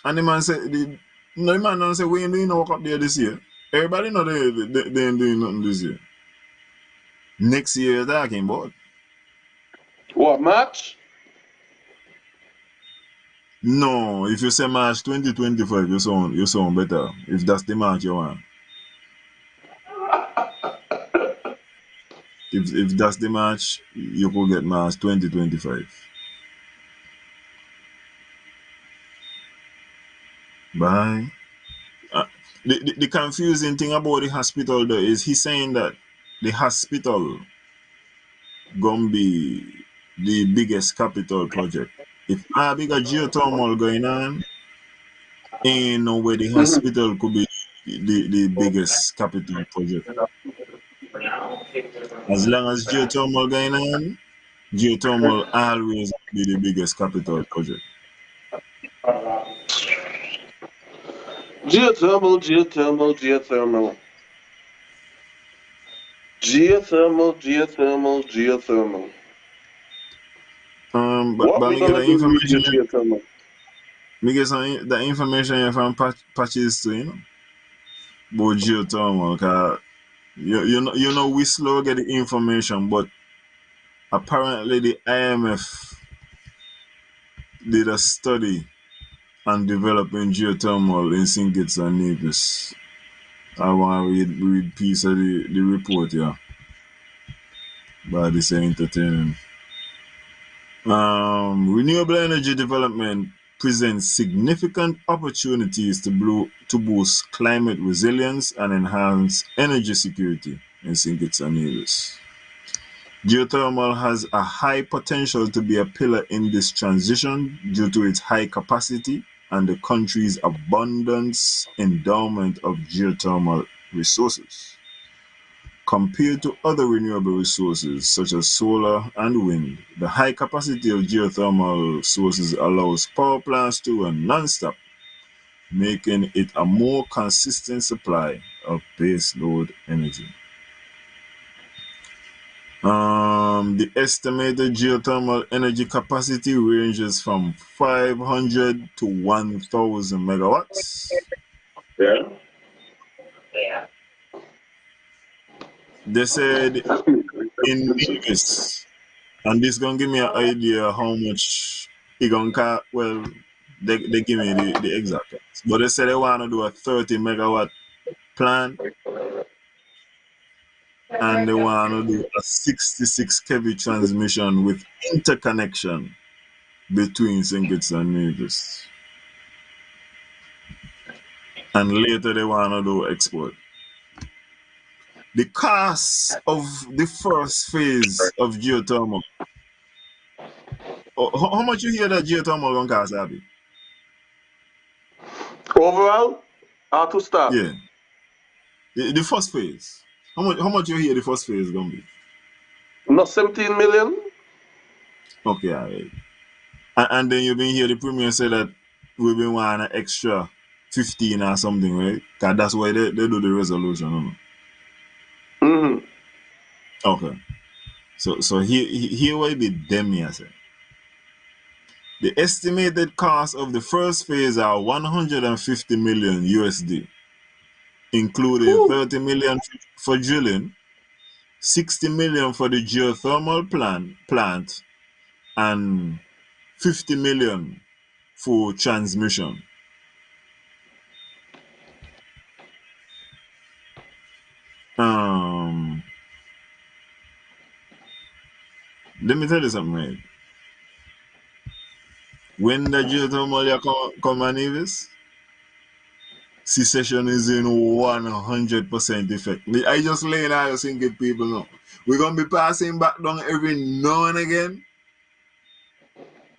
And the man said no the man don't say we ain't doing no work up there this year. Everybody know they ain't doing nothing this year. Next year you're talking about. What, March? No, if you say March 2025, you sound better. If that's the March you want. If that's the March, you could get March 2025. Bye. Uh, the confusing thing about the hospital though is he's saying that the hospital gonna be the biggest capital project. If a bigger geothermal going on, ain't no way the Mhm. hospital could be the biggest capital project. As long as geothermal going on, geothermal always be the biggest capital project. Geothermal, geothermal, geothermal. Geothermal, geothermal, geothermal. But What we me get gonna the do with the information. geothermal? Me get the information here from patches too, about geothermal. Cause you know we slow get the information, but apparently the IMF did a study on developing geothermal in St. Kitts and Nevis. I want to read piece of the report here by this entertainment. Renewable energy development presents significant opportunities to boost climate resilience and enhance energy security in St. Kitts and Nevis. Geothermal has a high potential to be a pillar in this transition due to its high capacity and the country's abundant endowment of geothermal resources. Compared to other renewable resources such as solar and wind, the high capacity of geothermal sources allows power plants to run non-stop, making it a more consistent supply of baseload energy. The estimated geothermal energy capacity ranges from 500 to 1,000 megawatts. Yeah. They said in Nevis, and this gonna give me an idea how much it gonna cost. Well, they give me the exact price, but they said they want to do a 30 megawatt plant and they want to do a 66 kV transmission with interconnection between St. Kitts and Nevis. And later they want to do export. The cost of the first phase of geothermal. How much you hear that geothermal gonna cost, Abby? Overall, how to start? Yeah, the first phase. How much you hear the first phase gonna be? Not 17 million? Okay, all right. And then you've been here the premier say that we've been wanting an extra 15 or something, right? Cause that's why they do the resolution. Mm-hmm. Okay. So here will be them here say. The estimated cost of the first phase are 150 million USD, including Whew. 30 million for drilling, 60 million for the geothermal plant, and 50 million for transmission. Um, Let me tell you something, right? When the geothermal come and Nevis, secession is in 100% effect. I just laying out and get people know. We're gonna be passing back down every now and again.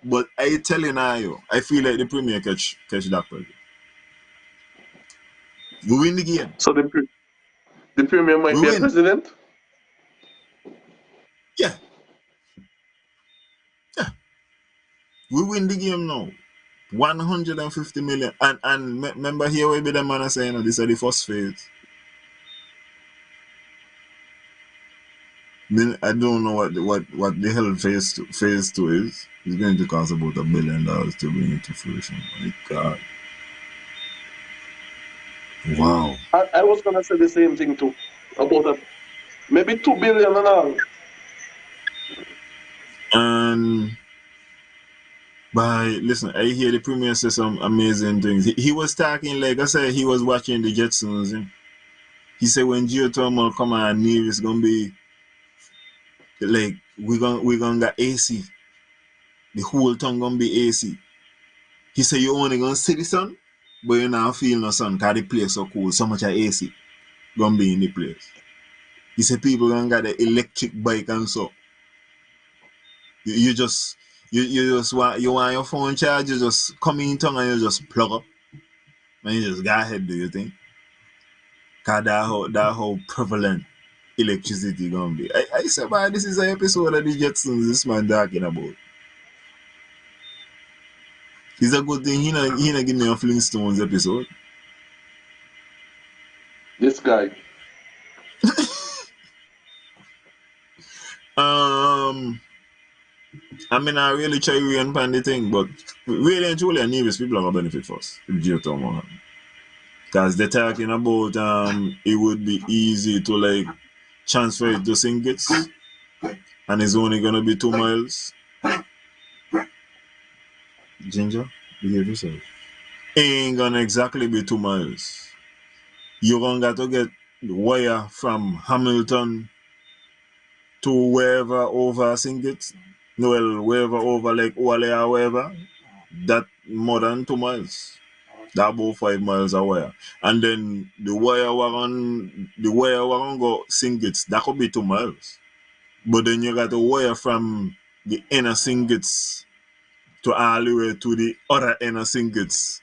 But I telling you, I feel like the premier catch that project. We win the game. So the premier might We be a win. president? Yeah. Yeah. We win the game now. 150 million. And remember here where be the man saying this is the first phase. I don't know what the hell phase two is. It's going to cost about $1 billion to bring it to fruition. My God. Wow. I was gonna say the same thing too. About maybe 2 billion and all. And listen, I hear the premier say some amazing things. He was talking like I said, he was watching the Jetsons. He said when geothermal come on near, it's gonna be like we gonna get AC. The whole town gonna be AC. He said you only gonna see the sun, but you not feel no sun because the place so cool, so much of AC gonna be in the place. He said people gonna get the electric bike and so. You just want your phone charge, you just come in town and you just plug up and you just go ahead, do you think? Cause that how prevalent electricity gonna be. I said, man, this is an episode of the Jetsons this man talking about. It's a good thing he not give me a Flintstones episode. This guy. I mean, I really try to run the thing, but really and truly, Nevis people are going to benefit first if geothermal happen. Because they're talking about it would be easy to like transfer it to Singits, and it's only going to be 2 miles. Ginger, behave yourself. Ain't going to exactly be 2 miles. You're going to have to get the wire from Hamilton to wherever over Singits. Well, wherever over like Wale or wherever. That more than 2 miles. That about 5 miles away. And then the wire wagon go Singits, that could be 2 miles. But then you got the wire from the inner Singits to all the way to the other inner Singits.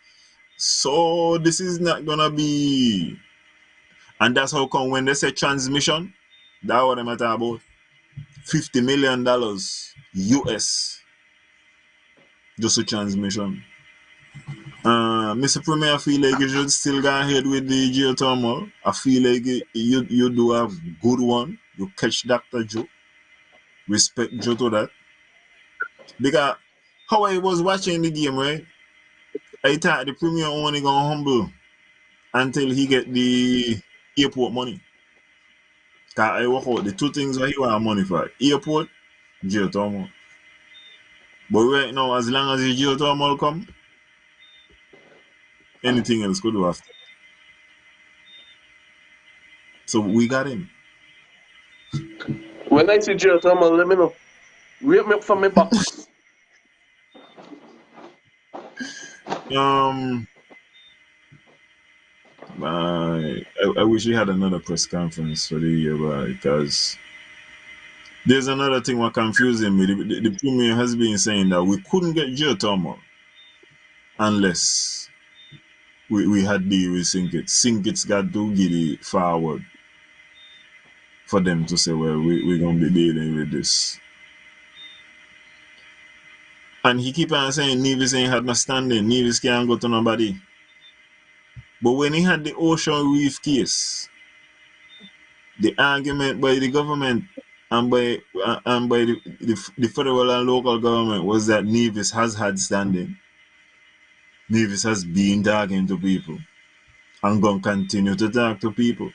So this is not gonna be, and that's how come when they say transmission, that's what I'm talking about. $50 million US just a transmission. Mr. Premier, I feel like you should still go ahead with the geothermal. I feel like you do a good one. You catch Dr. Joe. Respect Joe to that. Because how I was watching the game, right? I thought the Premier only gonna humble until he get the airport money. Cause I work out the two things that he want money for. Airport, geothermal. But right now, as long as the geothermal come, anything else could do after. So we got him. When I see geothermal, let me know. Rate me up from my box. I wish we had another press conference for the year, because there's another thing what confusing me. The Premier has been saying that we couldn't get geothermal unless we had deal with Sinkits. Sinkits got to get it forward for them to say, well, we're going to be dealing with this. And he keep on saying Nevis ain't had no standing. Nevis can't go to nobody. But when he had the Ocean Reef case, the argument by the government and by the federal and local government was that Nevis has had standing. Nevis has been talking to people and going to continue to talk to people.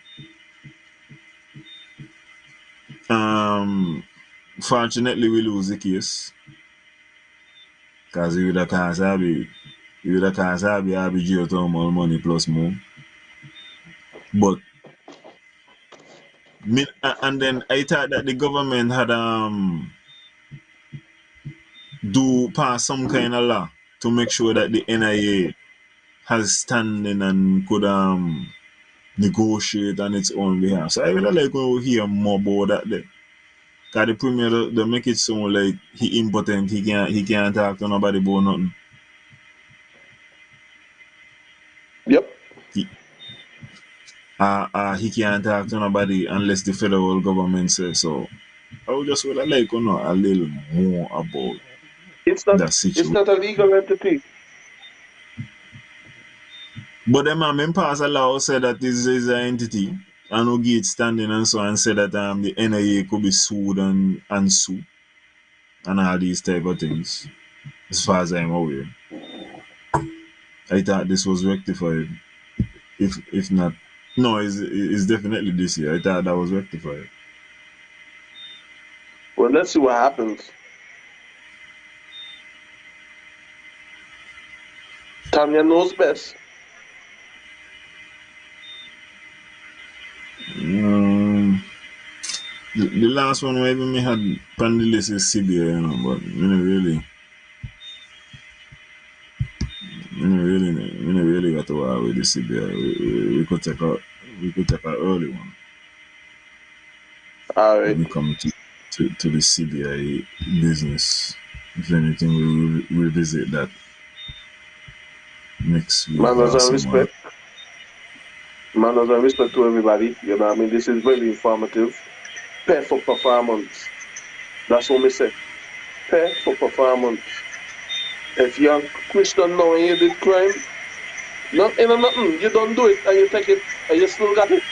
Fortunately, we lose the case because we would have cost Abby geothermal money plus more. But and then I thought that the government had do pass some kind of law to make sure that the NIA has standing and could negotiate on its own behalf. So I would like to hear more about that there. Cause the Premier they make it sound like he impotent, he can't talk to nobody about nothing. Yep. He can't talk to nobody unless the federal government says so. I would just would like to know a little more about that situation. It's not a legal entity. But the man pass a law said that this is an entity and who get standing and so and said that the NIA could be sued and sue and all these type of things. As far as I'm aware. I thought this was rectified. If not, no, it's definitely this year. I thought that was rectified. Well, let's see what happens. Tanya knows best. The last one maybe me had on the list is CBA, but me really got to worry with the CBA. We could take a early one. All right. When we come to the CBI business, if anything, we will revisit that next week. Manners and respect. Manners and respect to everybody. You know what I mean? This is very informative. Pay for performance. That's what we say. Pay for performance. If you're Christian now and you did crime, Nothing or nothing. You don't do it and you take it and you still got it.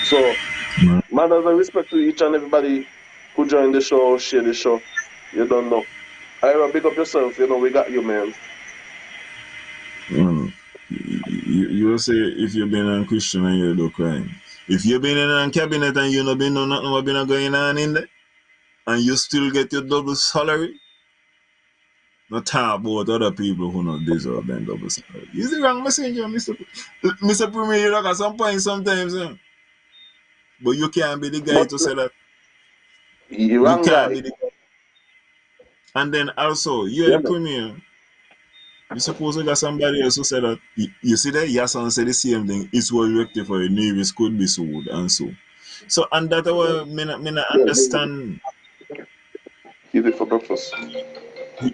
So, Man. manners and respect to each and everybody who joined the show, share the show. You don't know. Ira, big up yourself. You know, we got you, man. You will say if you've been a Christian and you do crime. If you've been in a cabinet and you not been know nothing what been going on in there, and you still get your double salary, not talk about other people who not deserve them double salary. Is the wrong messenger, Mr. Premier? You look at some point sometimes, but you can't be the guy But to say that. you You wrong can't guy. be the guy. And then also, you're Yeah, the man. premier. You suppose you got somebody else who said that. You see that Yasan said the same thing. It's what rectify Nevis could be sued and so. So and that me not understand. Eat it for breakfast.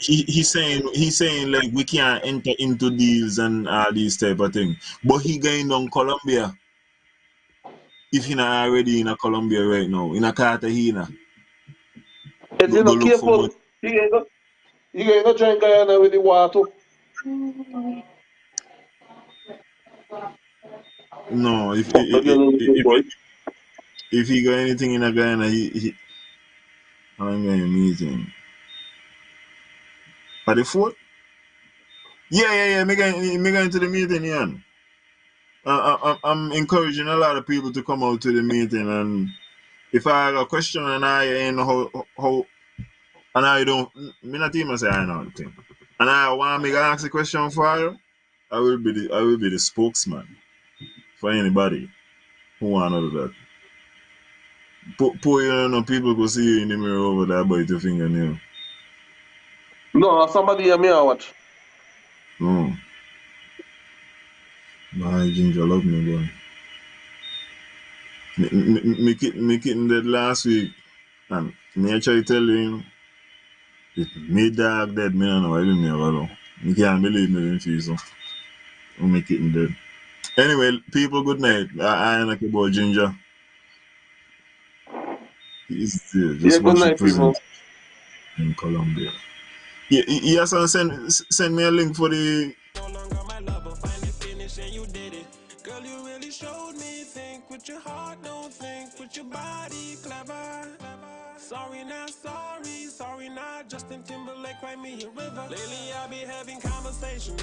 He's saying like we can't enter into deals and all these type of thing. But he going down Colombia. If he not already in a Colombia right now, in a Cartagena, If you're go not look for money. careful, you ain't gonna join Guyana with the water. No, Again, little boy. if he got anything in a Guyana, he I'm going to meet him. At the fort? Yeah. Me going to the meeting, yeah. I'm encouraging a lot of people to come out to the meeting, and if I have a question and I ain't know how and I don't, me not even say I know the thing, and I want me to ask the question for you, I will be the spokesman for anybody who want to do that. Poor you know, people go see you in the mirror over there, bite your fingernail. No, somebody hear me or what? No, my ginger love me, boy. Me kitten dead last week, and me actually tell him, if me dog dead, me don't know why didn't never know. Me can't believe me didn't feel so. Me kitten dead. Anyway, people, good night. I ain't like about Ginger. He's there. Yeah, Just good watch the night, people. present in Colombia. Yeah, yes, and send me a link for the. No longer my lover, finally finished and you did it. Girl, you really showed me. Think with your heart, don't think with your body. Clever. Sorry, not sorry. Sorry, not Justin Timberlake, write me a river. Lately, I be having conversations.